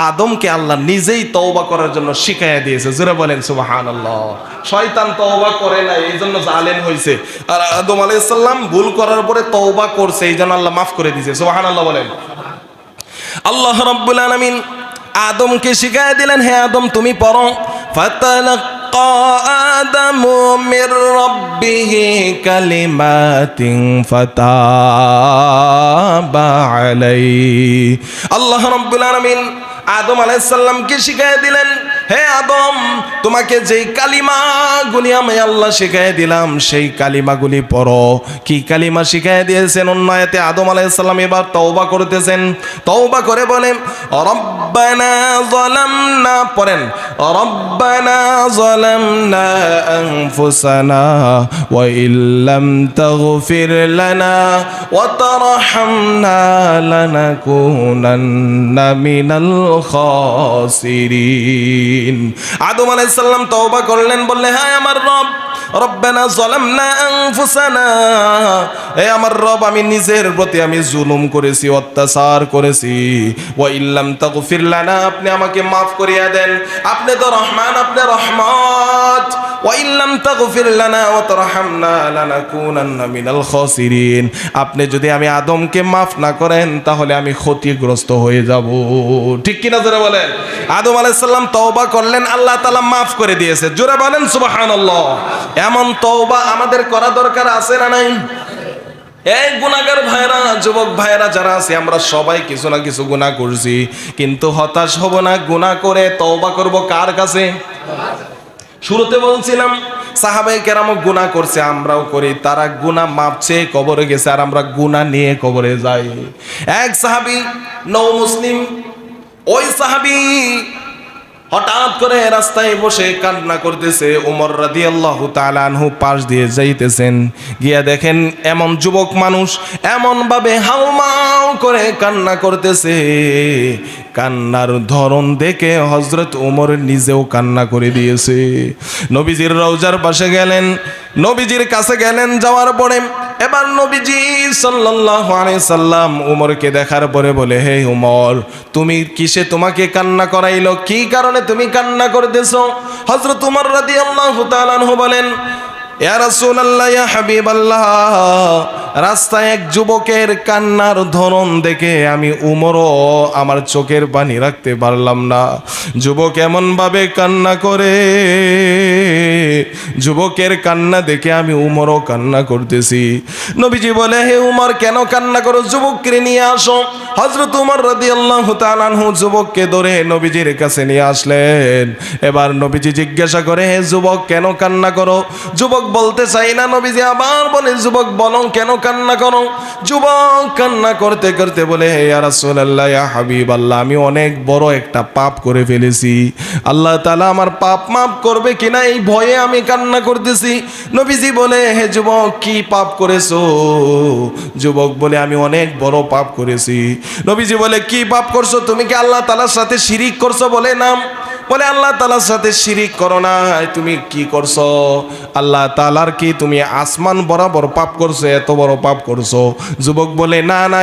আদমকে আল্লাহ নিজেই তওবা করার জন্য শিখাইয়া দিয়েছে। জোরে বলেন সুবহানাল্লাহ। শয়তান তওবা করে না, এই জন্য জালেম হয়েছে। আর আদম আলাইহিস সালাম ভুল করার পরে তওবা করছে, এই জন্য আল্লাহ মাফ করে দিয়েছে। সুবহানাল্লাহ বলেন। আল্লাহ রাব্বুল আলামিন আদমকে শিখাইয়া দিলেন, হে আদম তুমি পড়ো, ফাতালাক্কা আদামু মির রাব্বিহি কালিমাতিন ফাতাবা আলাইহি। আল্লাহ রাব্বুল আলামিন আদম আলাইহিস সালামকে শিখাইয়া দিলেন, হে আদম তোমাকে যেই কালিমাগুলি আমি আল্লাহ শিখাইয়া দিলাম সেই কালিমাগুলি পড়ো। কি কালিমা শিখাইয়া দিয়েছেন? অন্য আয়াতে আদম আলাইহিস সালাম এবার তওবা করতেছেন। তওবা করে বলেন, রব্বানা যালামনা, পড়েন, রব্বানা যালামনা আনফুসানা ওয়া ইল্লাম তাগফির লানা ওয়া তারহামনা লানাকুনান্না মিনাল খাসিরিন। আদম আলাইহিস সালাম তওবা করলেন, বললেন, হ্যাঁ আমার রব, রব্বানা যালামনা আনফুসানা, হে আমার রব আমি নিজের প্রতি আমি জুলুম করেছি, অত্যাচার করেছি। ওয়া ইল্লাম তাগফির লানা, আপনি আমাকে মাফ করিয়া দেন, আপনি তো রহমান, আপনি রহমত। ওয়া ইল্লাম তাগফির লানা ওয়া তারহামনা লানাকুনান্না মিনাল খাসিরিন, আপনি যদি আমি আদমকে মাফ না করেন তাহলে আমি ক্ষতিগ্রস্ত হয়ে যাব। ঠিক কিনা জোরে বলেন? আদম আলাইহিস সালাম তওবা করলেন, আল্লাহ তাআলা মাফ করে দিয়েছে। জোরে বলেন সুবহানাল্লাহ। এমন তওবা আমাদের করা দরকার আছে না নাই? এই গুনাহগার ভাইরা, যুবক ভাইরা যারা আছে, আমরা সবাই কিছু না কিছু গুনাহ করছি, কিন্তু হতাশ হব না। গুনাহ করে তওবা করব কার কাছে? শুরুতে বলছিলাম সাহাবায়ে কেরাম গুনাহ করছে, আমরাও করি। তারা গুনাহ মাপ চেয়ে কবরে গেছে, আর আমরা গুনাহ নিয়ে কবরে যাই। এক সাহাবী নও মুসলিম, ওই সাহাবী হঠাৎ করে রাস্তায় বসে কান্না করতেছে। ওমর রাদিয়াল্লাহু তাআলা আনহু পাশ দিয়ে যাইতেছেন, গিয়া দেখেন এমন যুবক মানুষ এমন ভাবে হাউমাউ করে কান্না করতেছে, কান্নার ধরন দেখে হযরত ওমর নিজেও কান্না করে দিয়েছে। নবীজির রওজার পাশে গেলেন, নবীজির কাছে গেলেন, যাওয়ার পরে এবার নবীজি সাল্লাল্লাহু আলাইহি সাল্লাম ওমরকে দেখার পরে বলে, হে ওমর তুমি কিসে তোমাকে কান্না করাইলো? কি কারণে তুমি কান্না করতেছো? হযরত ওমর রাদিয়াল্লাহু তাআলা আনহু বলেন, ইয়া রাসূলুল্লাহ, ইয়া হাবিবাল্লাহ, রাস্তায় এক যুবকের কান্নার ধরন দেখে আমি উমরও আমার চোখের পানি রাখতে পারলাম না। যুবক এমন ভাবে কান্না করে, যুবকের কান্না দেখে আমি উমরও কান্না করতেছি। নবীজি বলে, হে উমর কেন কান্না করো? যুবককে নিয়ে আসো। হযরত উমর রাদিয়াল্লাহু তাআলা আনহু যুবককে ধরে নবীজির কাছে নিয়ে আসলেন। এবার নবীজি জিজ্ঞাসা করে, হে যুবক কেন কান্না করো? যুবক বলতে চাই না। নবীজি আবার বলে, যুবক বলো কেন কান্না করো? যুবক কান্না করতে করতে বলে, হে ইয়া রাসূলুল্লাহ, ইয়া হাবিবাল্লাহ, আমি অনেক বড় একটা পাপ করে ফেলেছি। আল্লাহ তাআলা আমার পাপ মাফ করবে কিনা এই ভয়ে আমি কান্না করতেছি। নবীজি বলে, হে যুবক কি পাপ করেছো? যুবক বলে, আমি অনেক বড় পাপ করেছি। নবীজি বলে, কি পাপ করছো? তুমি কি আল্লাহ তাআলার সাথে শিরিক করছো? বলে না। বলে, আল্লাহ তাআলার সাথে শিরিক করো না। তুমি কি করছো? আল্লাহ তাআলার কি তুমি আসমান বরাবর পাপ করছো? এত বড় পাপ করছো? যুবক বলে, না না,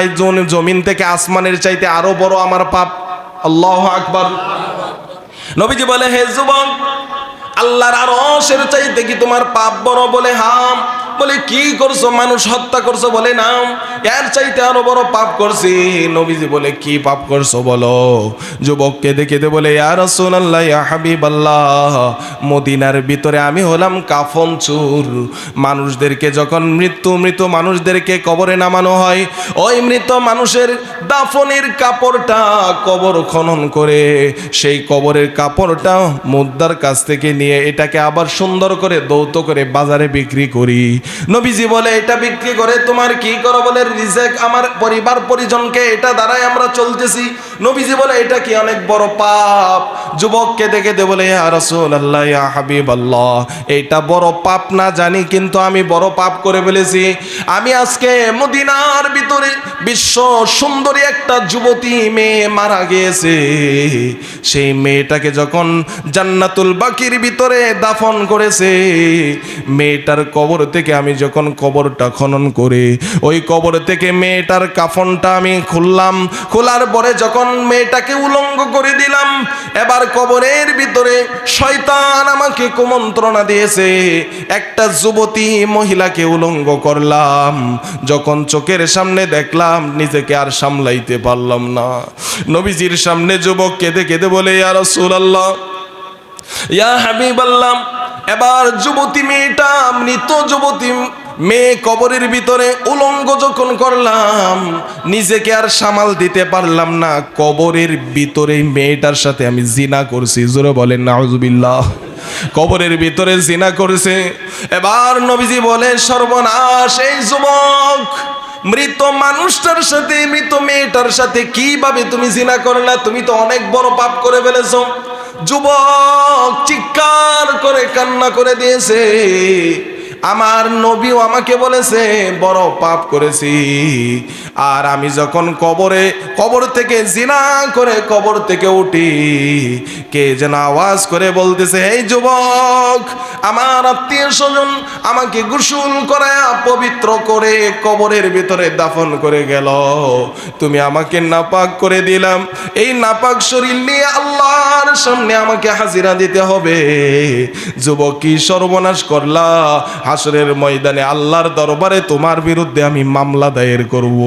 জমিন থেকে আসমানের চাইতে আরো বড় আমার পাপ। আল্লাহু আকবার। নবীজি বলে, হে যুবক, আল্লাহর আরশের চাইতে কি তোমার পাপ বড়? বলে, হ্যাঁ। বলে কি করছো? মানুষ হত্যা করছো? বলে না, এর চাইতে আরো বড় পাপ করছি। নবীজি বলে কি পাপ করছো বলো? যুবককে দেখে বলে ইয়া রাসূলুল্লাহ, ইয়া হাবিবাল্লাহ, মদিনার ভিতরে আমি হলাম কাফন চোর। মানুষদেরকে যখন মৃত মানুষদেরকে কবরে নামানো হয়, ওই মৃত মানুষের দাফনের কাপড়টা কবর খনন করে সেই কবরের কাপড়টা মুদ্রার কাছ থেকে নিয়ে এটাকে আবার সুন্দর করে দৌত করে বাজারে বিক্রি করি। নবীজি বলে এটা বিক্রি করে তোমার কি করো? বলে রিজেক, আমার পরিবার পরিজনকে এটা দ্বারাই আমরা চলতেছি। নবীজি বলে এটা কি অনেক বড় পাপ? যুবককে দেখে বলে ইয়া রাসূলুল্লাহ, ইয়া হাবিবাল্লাহ, এটা বড় পাপ না জানি, কিন্তু আমি বড় পাপ করে ফেলেছি। আমি আজকে মদিনার ভিতরে বিশ্ব সুন্দরী একটা যুবতী মেয়ে মারা গিয়েছে, সেই মেয়েটাকে যখন জান্নাতুল বাকির ভিতরে দাফন করেছে, মেয়েটার কবর থেকে আমি যখন কবরটা খনন করে ওই কবর থেকে মেয়েটার কাফনটা আমি খুললাম, খোলার পরে যখন মেয়েটাকে উলঙ্গ করে দিলাম, এবার কবরের ভিতরে শয়তান আমাকে কুমন্ত্রণা দিয়েছে, একটা যুবতী মহিলাকে উলঙ্গ করলাম। যখন চোখের সামনে দেখলাম নিজেকে আর সামলাইতে পারলাম না। নবীজির সামনে যুবক কেঁদে কেঁদে বলে ইয়া রাসূলুল্লাহ, ইয়া হাবিবাল্লাহ, এবার যুবতী মেয়েটা, মৃত যুবতী মেয়ে কবরের ভিতরে উলঙ্গ যখন করলাম, নিজেকে আর সামাল দিতে পারলাম না, কবরের ভিতরে মেয়েটার সাথে আমি জিনা করছি। জোরে বলেন নাউজুবিল্লাহ। কবরের ভিতরে জিনা করেছে। এবার নবীজি বলে সর্বনাশ, এই যুবক মৃত মানুষটার সাথে, মৃত মেয়েটার সাথে কিভাবে তুমি জিনা করলা? তুমি তো অনেক বড় পাপ করে ফেলেছো। যুবক চিৎকার করে কান্না করে দিয়েছে, আমার নবীও আমাকে বলেছে বড় পাপ করেছি। আর আমি যখন কবর থেকে জিনা করে কবর থেকে উঠি, কে যেন আওয়াজ করে বলতেছে, এই যুবক, আমার আত্মীয় স্বজন আমাকে গোসল করায়া পবিত্র করে কবরের ভিতরে দাফন করে গেল, তুমি আমাকে নাপাক করে দিলাম। এই নাপাক শরীর নিয়ে আল্লাহর সামনে আমাকে হাজিরা দিতে হবে। যুবক কি সর্বনাশ করলা? হাসরের ময়দানে আল্লাহর দরবারে তোমার বিরুদ্ধে আমি মামলা দায়ের করব।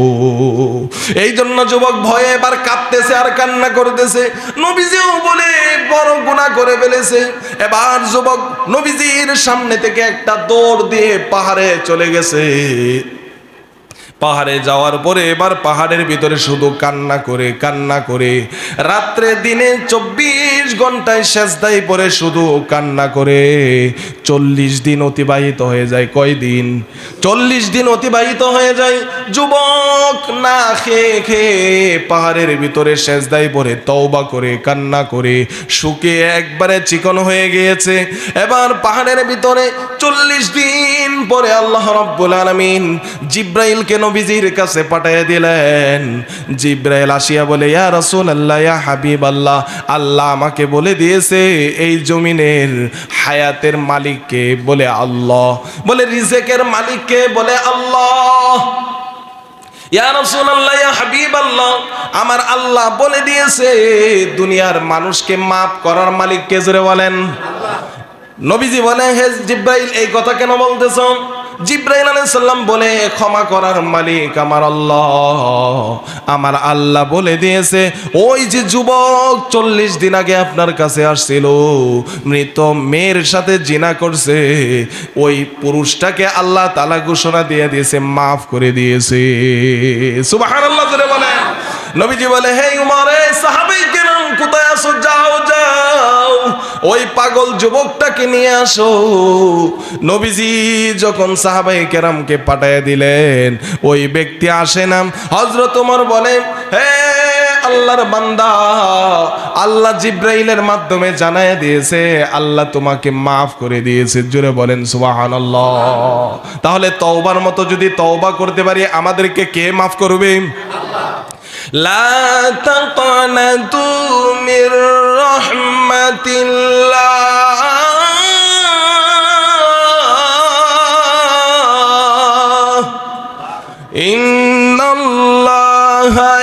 এই জন্য যুবক ভয়ে এবার কাঁদতেছে আর কান্না করতেছে। নবীজিও বলে বড় গুনাহ করে ফেলেছে। এবার যুবক নবীজির সামনে থেকে একটা দৌড় দিয়ে পাহাড়ে চলে গেছে। পাহাড়ে যাওয়ার পরে এবার পাহাড়ের ভিতরে শুধু কান্না করে রাত্রে দিনে 24 ঘন্টায় সেজদায় পড়ে শুধু কান্না করে 40 দিন অতিবাহিত হয়ে যায়। কয় দিন? 40 দিন অতিবাহিত হয়ে যায়। যুবক না খেয়ে পাহাড়ের ভিতরে সেজদায় পড়ে তওবা করে কান্না করে শুকিয়ে একবারে চিকন হয়ে গিয়েছে। এবার পাহাড়ের ভিতরে 40 দিন পরে আল্লাহ রাব্বুল আলামিন জিব্রাইলকে নবীজির কাছে পাঠিয়ে দিলেন। জিব্রাইল আসিয়া বলে ইয়া রাসূলুল্লাহ, ইয়া হাবিবাল্লাহ, আল্লাহ আমাকে বলে দিয়েছে এই জমিনের হায়াতের মালিককে? বলে আল্লাহ। বলে রিজেকের মালিককে? বলে আল্লাহ। ইয়া রাসূলুল্লাহ, ইয়া হাবিবাল্লাহ, আমার আল্লাহ বলে দিয়েছে দুনিয়ার মানুষকে মাফ করার মালিককে? জোরে বলেন আল্লাহ। নবীজি বলে হে জিব্রাইল, এই কথা কেন বলতেছ? জিব্রাইল আলাইহিস সালাম বলে ক্ষমা করার মালিক আমার আল্লাহ। আমার আল্লাহ বলে দিয়েছে ওই যে যুবক 40 দিন আগে আপনার কাছে আসছিল, মৃত মেয়ের সাথে জিনা করছে, ওই পুরুষটাকে আল্লাহ তাআলা ঘোষণা দিয়ে দিয়েছে, মাফ করে দিয়েছে। সুবহানাল্লাহ জোরে বলেন। নবীজি বলে হে উমর, এই সাহাবায়ে কেরাম কোথায় আছো? যাও ওই পাগল যুবকটাকে নিয়ে আসো। নবীজি যখন সাহাবায়ে কেরামকে পাঠিয়ে দিলেন, ওই ব্যক্তি আসে না। হযরত ওমর বলে হে আল্লাহর বান্দা, আল্লাহ জিব্রাইলের মাধ্যমে জানায় দিয়েছে আল্লাহ তোমাকে মাফ করে দিয়েছে। জোরে বলেন সুবহানাল্লাহ। তাহলে তওবার মতো যদি তওবা করতে পারি, আমাদেরকে কে মাফ করবে? আল্লাহ। লা তাকনাতু মির রাহমাতিল্লাহ, ইন্নাল্লাহা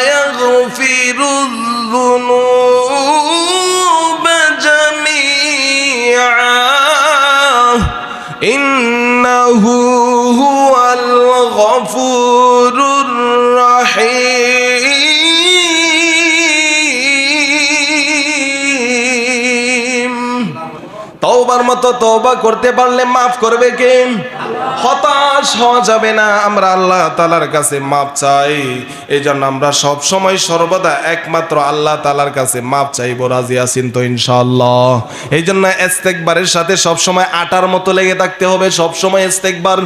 ইয়াগফিরুয যুনুবা জামিআ, ইন্নাহু গফুরুর রহিম। তওবার মতো তওবা করতে পারলে মাফ করবে কে? হতাশ হওয়া যাবে না, আমরা আল্লাহ তাআলার কাছে মাপ চাই। এই জন্য আমরা সব সময় সর্বদা একমাত্র আল্লাহ তাআলার কাছে মাপ চাইবো। রাজি আছেন তো ইনশাআল্লাহ? এই জন্য ইস্তেগফারের সাথে সব সময় আটার মতো লেগে থাকতে হবে। সব সময় ইস্তেগফার,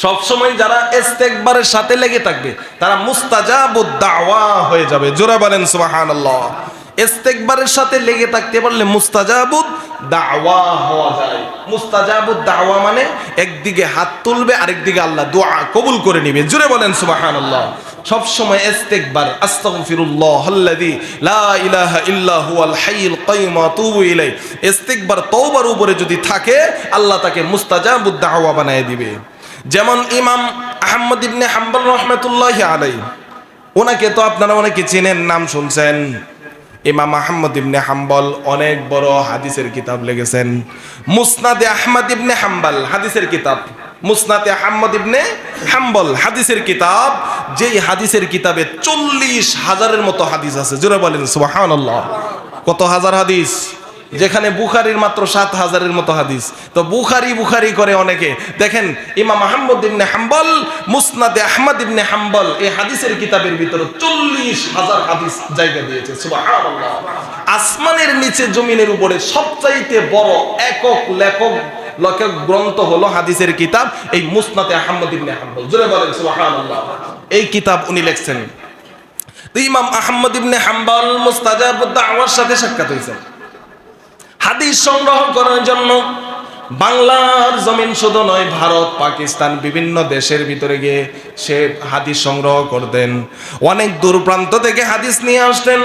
সব সময় যারা ইস্তেগফারের সাথে লেগে থাকবে তারা মুস্তাজাবুদ দাওয়া হয়ে যাবে। জোরে বলেন সুবহানাল্লাহ। ইস্তেগফারের সাথে লেগে থাকতে পারলে মুস্তাজাবুদ দাওয়া হওয়া যায়। মুস্তাজাবুদ দাওয়া মানে একদিকে হাত তুলবে, আরেকদিকে আল্লাহ দোয়া কবুল করে নেবে। জোরে বলেন সুবহানাল্লাহ। সব সময় ইস্তেগফার, আস্তাগফিরুল্লাহাল্লাযী লা ইলাহা ইল্লা হুয়াল হাইয়ুল কাইয়্যুম ওয়া আতুবু ইলাইহি। ইস্তেগফার তওবার উপরে যদি থাকে আল্লাহ তাকে মুস্তাজাবুদ দাওয়া বানায় দিবে। যেমন ইমাম আহমদ ইবনে হাম্বল রাহমাতুল্লাহি আলাইহি, ওনাকে তো আপনারা অনেকে চেনেন, নাম শুনছেন। ইমাম আহমদ ইবনে হাম্বল অনেক বড় হাদিসের কিতাব লিখেছেন। মুসনাদে আহমদ ইবনে হাম্বল হাদিসের কিতাব, মুসনাদে আহমদ ইবনে হাম্বল হাদিসের কিতাব, যেই হাদিসের কিতাবে 40,000-এর মতো হাদিস আছে। জোরে বলেন সুবহানাল্লাহ। কত হাজার হাদিস? যেখানে বুখারীর মাত্র 7,000-এর মতো হাদিস। তো বুখারী করে অনেকে। দেখেন ইমাম আহমদ ইবনে হাম্বল মুসনাদে আহমদ ইবনে হাম্বল এই হাদিসের কিতাবের ভিতরে 40,000 হাদিস জায়গা দিয়েছে। সুবহানাল্লাহ। আসমানের নিচে জমিনের উপরে সবচাইতে বড় একক লেখক গ্রন্থ হলো হাদিসের কিতাব এই মুসনাদে আহমদ ইবনে হাম্বল। জোরে বলেন সুবহানাল্লাহ। এই কিতাব উনি লিখছেন। তো ইমাম আহমদ ইবনে হাম্বল মুস্তাজাবুদ দাওয়ার সাথে সাক্ষাৎ হয়েছেন। হাদিস সংগ্রহ করার জন্য বাংলার জমিন শুধু নয়, ভারত, পাকিস্তান, বিভিন্ন দেশের ভিতরে গিয়ে সে হাদিস সংগ্রহ করতেন। অনেক দূর প্রান্ত থেকে হাদিস নিয়ে আসতেন।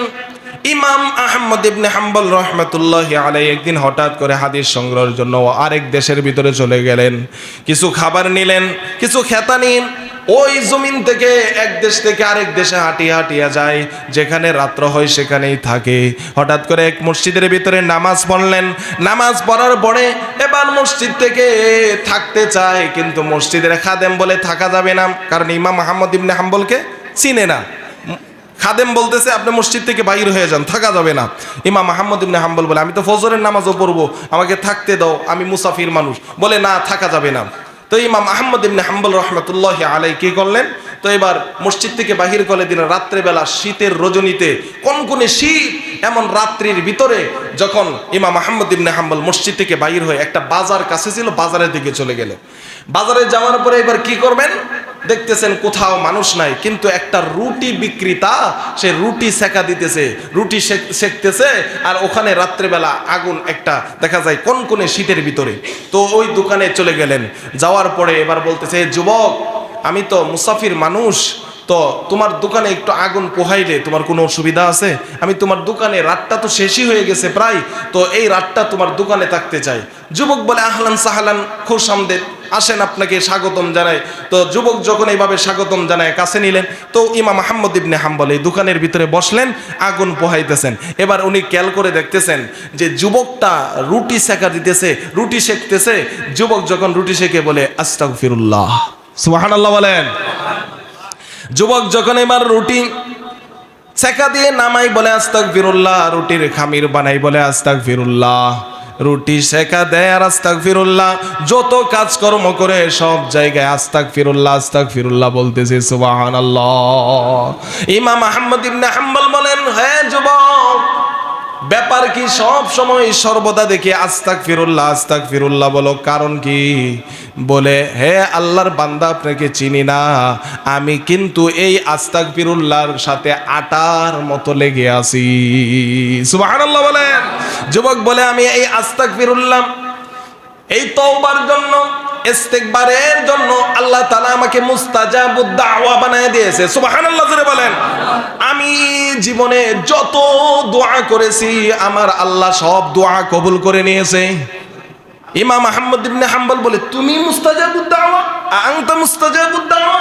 ইমাম আহমদ ইবনে হাম্বল রাহমাতুল্লাহি আলাইহি একদিন হঠাৎ করে হাদিস সংগ্রহের জন্য আরেক দেশের ভিতরে চলে গেলেন। কিছু খাবার নিলেন, কিছু খেতা নিন। ওই জমিন থেকে এক দেশ থেকে আরেক দেশে হাঁটিয়া যায়, যেখানে রাত্র হয় সেখানেই থাকে। হঠাৎ করে এক মসজিদের ভিতরে নামাজ পড়লেন। নামাজ পড়ার পরে এবার মসজিদ থেকে থাকতে চায়, কিন্তু মসজিদের খাদেম বলে থাকা যাবে না, কারণ ইমাম আহমদ ইবনে হাম্বলকে চিনে না। খাদেম বলতেছে আপনি মসজিদ থেকে বাইর হয়ে যান, থাকা যাবে না। ইমাম আহমদ ইবনে হাম্বল বলে আমি তো ফজরের নামাজও পড়বো, আমাকে থাকতে দাও, আমি মুসাফির মানুষ। বলে না, থাকা যাবে না। তো ইমাম আহমদ ইবনে হাম্বল রাহমাতুল্লাহি আলাইহি কি করলেন? তো এবার মসজিদ থেকে বাহির করে দিলেন। রাত্রেবেলা শীতের রজনীতে, কনকনে শীত, এমন রাত্রির ভিতরে যখন ইমাম আহমদ ইবনে হাম্বল মসজিদ থেকে বাহির হয়ে একটা বাজার কাছে ছিল, বাজারের দিকে চলে গেলেন। বাজারে যাওয়ার পরে এবার কি করবেন? দেখতেছেন কোথাও মানুষ নাই, কিন্তু একটা রুটি বিক্রেতা সে রুটি সেকা দিতেছে, রুটি সেকতেছে। আর ওখানে রাত্রেবেলা আগুন একটা দেখা যায় কনকনে শীতের ভিতরে। তো ওই দোকানে চলে গেলেন। যাওয়ার পরে এবার বলতেছে, যুবক, আমি তো মুসাফির মানুষ, তো তোমার দোকানে একটু আগুন পোহাইলে তোমার কোনো অসুবিধা আছে? আমি তোমার দোকানে, রাতটা তো শেষই হয়ে গেছে প্রায়, তো এই রাতটা তোমার দোকানে থাকতে চাই। যুবক বলে আহলান সাহালান, খুশ আমদেদ, আসেন, আপনাকে স্বাগতম জানাই। তো যুবক যখন এইভাবে স্বাগতম জানায় কাছে নিলেন, তো ইমাম আহমদ ইবনে হাম্বল এই দোকানের ভিতরে বসলেন, আগুন পোহাইতেছেন। এবার উনি খেয়াল করে দেখতেছেন যে যুবকটা রুটি সেকা দিতেছে, রুটি সেকতেছে। যুবক যখন রুটি সেকে বলে আস্তাগফিরুল্লাহ, সুবহানাল্লাহ বলেন। যুবক যখন এবার রুটি সেকা দিয়ে নামাই বলে আস্তাগফিরুল্লাহ, রুটির খামির বানাই বলে আস্তাগফিরুল্লাহ, রুটি সেকা দেয় আর আস্তাগফিরুল্লাহ, যত কাজকর্ম করে সব জায়গায় আস্তাগফিরুল্লাহ আস্তাগফিরুল্লাহ বলতেছে। সুবহানাল্লাহ। ইমাম আহমদ ইবনে হাম্বল বলেন, হ্যাঁ যুবক, ব্যাপার কি সব সময় সর্বদা দেখি আস্তাগফিরুল্লাহ আস্তাগফিরুল্লাহ বলো, কারণ কি? বলে, হে আল্লাহর বান্দা, আপনাকে চিনি না, আমি কিন্তু এই আস্তাগফিরুল্লাহর সাথে আটার মতো লেগে আছি। সুবহানাল্লাহ বলেন। যুবক বলে, আমি এই আস্তাগফিরুল্লাহ, এই তওবার জন্য, ইস্তেগফারের জন্য আল্লাহ তাআলা আমাকে মুস্তাজাবুদ দাওয়া বানায় দিয়েছে। সুবহানাল্লাহ জোরে বলেন। আমি জীবনে যত দোয়া করেছি আমার আল্লাহ সব দোয়া কবুল করে নিয়েছে। ইমাম আহমদ ইবনে হাম্বল বলে, তুমি মুস্তাজাবুদ দাওয়া? আনতা মুস্তাজাবুদ দাওয়া?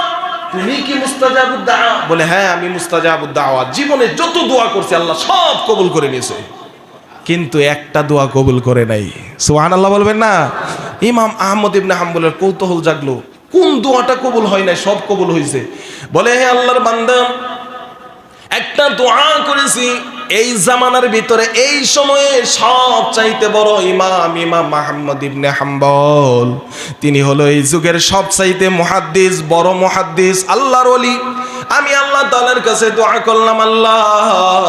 তুমি কি মুস্তাজাবুদ দাওয়া? বলে, হ্যাঁ আমি মুস্তাজাবুদ দাওয়া, জীবনে যত দোয়া করছি আল্লাহ সব কবুল করে নিয়েছে, কিন্তু একটা দোয়া কবুল করে নাই। সুবহানাল্লাহ বলবেন না? ইমাম আহমদ ইবনে হাম্বলের কৌতূহল জাগলো, কোন দোয়াটা কবুল হয় না? সব কবুল হয়েছে। বলে হে আল্লাহর বান্দা, একটা দোয়া করেছি এই জামানার ভিতরে, এই সময়ে সব চাইতে বড় ইমাম মুহাম্মদ ইবনে হাম্বল। তিনি হলো এই যুগের সব চাইতে মুহাদ্দিস, বড় মুহাদ্দিস, আল্লাহর ওলি। আমি আল্লাহ তাআলার কাছে দোয়া করলাম, আল্লাহ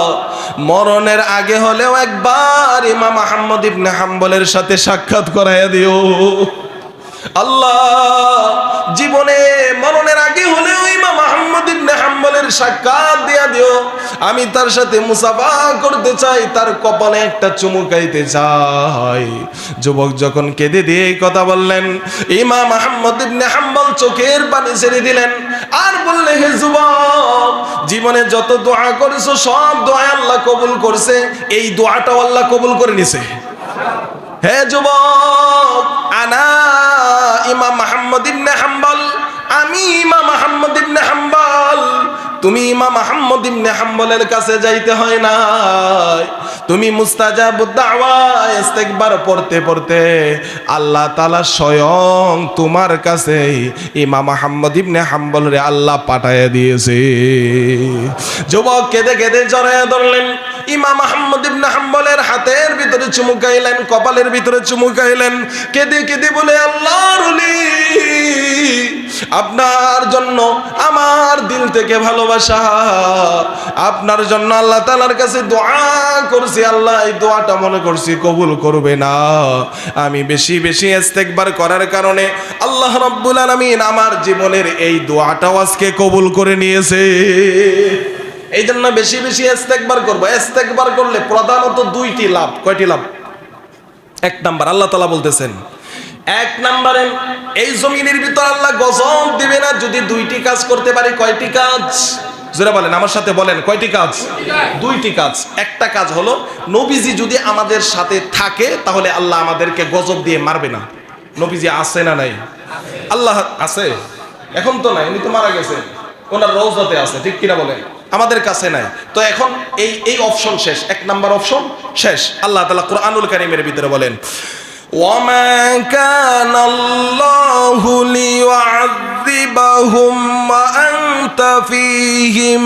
মরণের আগে হলেও একবার ইমাম মুহাম্মদ ইবনে হাম্বলের সাথে সাক্ষাৎ করাইয়া দিও। আল্লাহ জীবনে মরণের আগে হলেও ইমাম মুহাম্মদ ইবনে হাম্বলের সাক্ষাৎ দিয়া দিও। আমি তার সাথে মুসাফা করতে চাই, তার কপালে একটা চুমু খাইতে চাই। যুবক যখন কেঁদে দিয়ে এই কথা বললেন, ইমাম মুহাম্মদ ইবনে হাম্বল চোখের পানি ছেড়ে দিলেন আর বললেন, হে যুবক, জীবনে যত দোয়া করেছো সব দোয়া আল্লাহ কবুল করছে, এই দোয়াটাও আল্লাহ কবুল করে নিছে। হে যুবক, আনা ইমাম মুহাম্মদ ইবনে হাম্বল, আমি ইমাম মুহাম্মদ ইবনে হাম্বল। তুমি ইমাম মুহাম্মদ ইবনে হাম্বলের কাছে যাইতে হয় না, তুমি মুস্তাজাবুদ দাওয়া ইস্তিগফার পড়তে পড়তে আল্লাহ তাআলা স্বয়ং তোমার কাছে ইমাম মুহাম্মদ ইবনে হাম্বলরে আল্লাহ পাঠাইয়া দিয়েছে। যুবক কেঁদে কেঁদে জড়াইয়া ধরলেন, ইমাম মুহাম্মদ ইবনে হাম্বলের হাতের ভিতরে চুমু খাইলেন, কপালের ভিতরে চুমু খাইলেন, কেঁদে কেঁদে বলে, আল্লাহর ওলি, আপনার জন্য আমার দিল থেকে ভালোবাসা, আপনার জন্য আল্লাহ তাআলার কাছে দোয়া করছি, আল্লাহ এই দোয়াটা মনে করছি কবুল করবে না। আমি বেশি বেশি ইস্তেগফার করার কারণে আল্লাহ রাব্বুল আলামিন আমার জীবনের এই দোয়াটাও আজকে কবুল করে নিয়েছে। এই জন্য বেশি বেশি ইস্তেগফার করবো। ইস্তেগফার করলে প্রধানত দুইটি লাভ। কয়টি লাভ? এক নাম্বার, আল্লাহ তাআলা বলতেছেন, এক নাম্বারে এই জমিনের ভিতর আল্লাহ গজব দিবে না যদি দুইটি কাজ করতে পারি। কয়টি কাজ? যারা বলেন আমার সাথে বলেন, কয়টি কাজ? দুইটি কাজ। একটা কাজ হলো, নবীজি যদি আমাদের সাথে থাকে তাহলে আল্লাহ আমাদেরকে গজব দিয়ে মারবে না। নবীজি আছে না নাই? আল্লাহ আছে, এখন তো নাই, উনি তো মারা গেছে, ওনার রওজাতে আছে, ঠিক কিনা বলেন? আমাদের কাছে নাই। তো এখন এই অপশন শেষ, এক নাম্বার অপশন শেষ। আল্লাহ তাআলা কুরআনুল কারীমের ভিতরে বলেন, ওয়ামা কানাল্লাহু লিয়ুআযিবাহুম ওয়া আনতা ফীহিম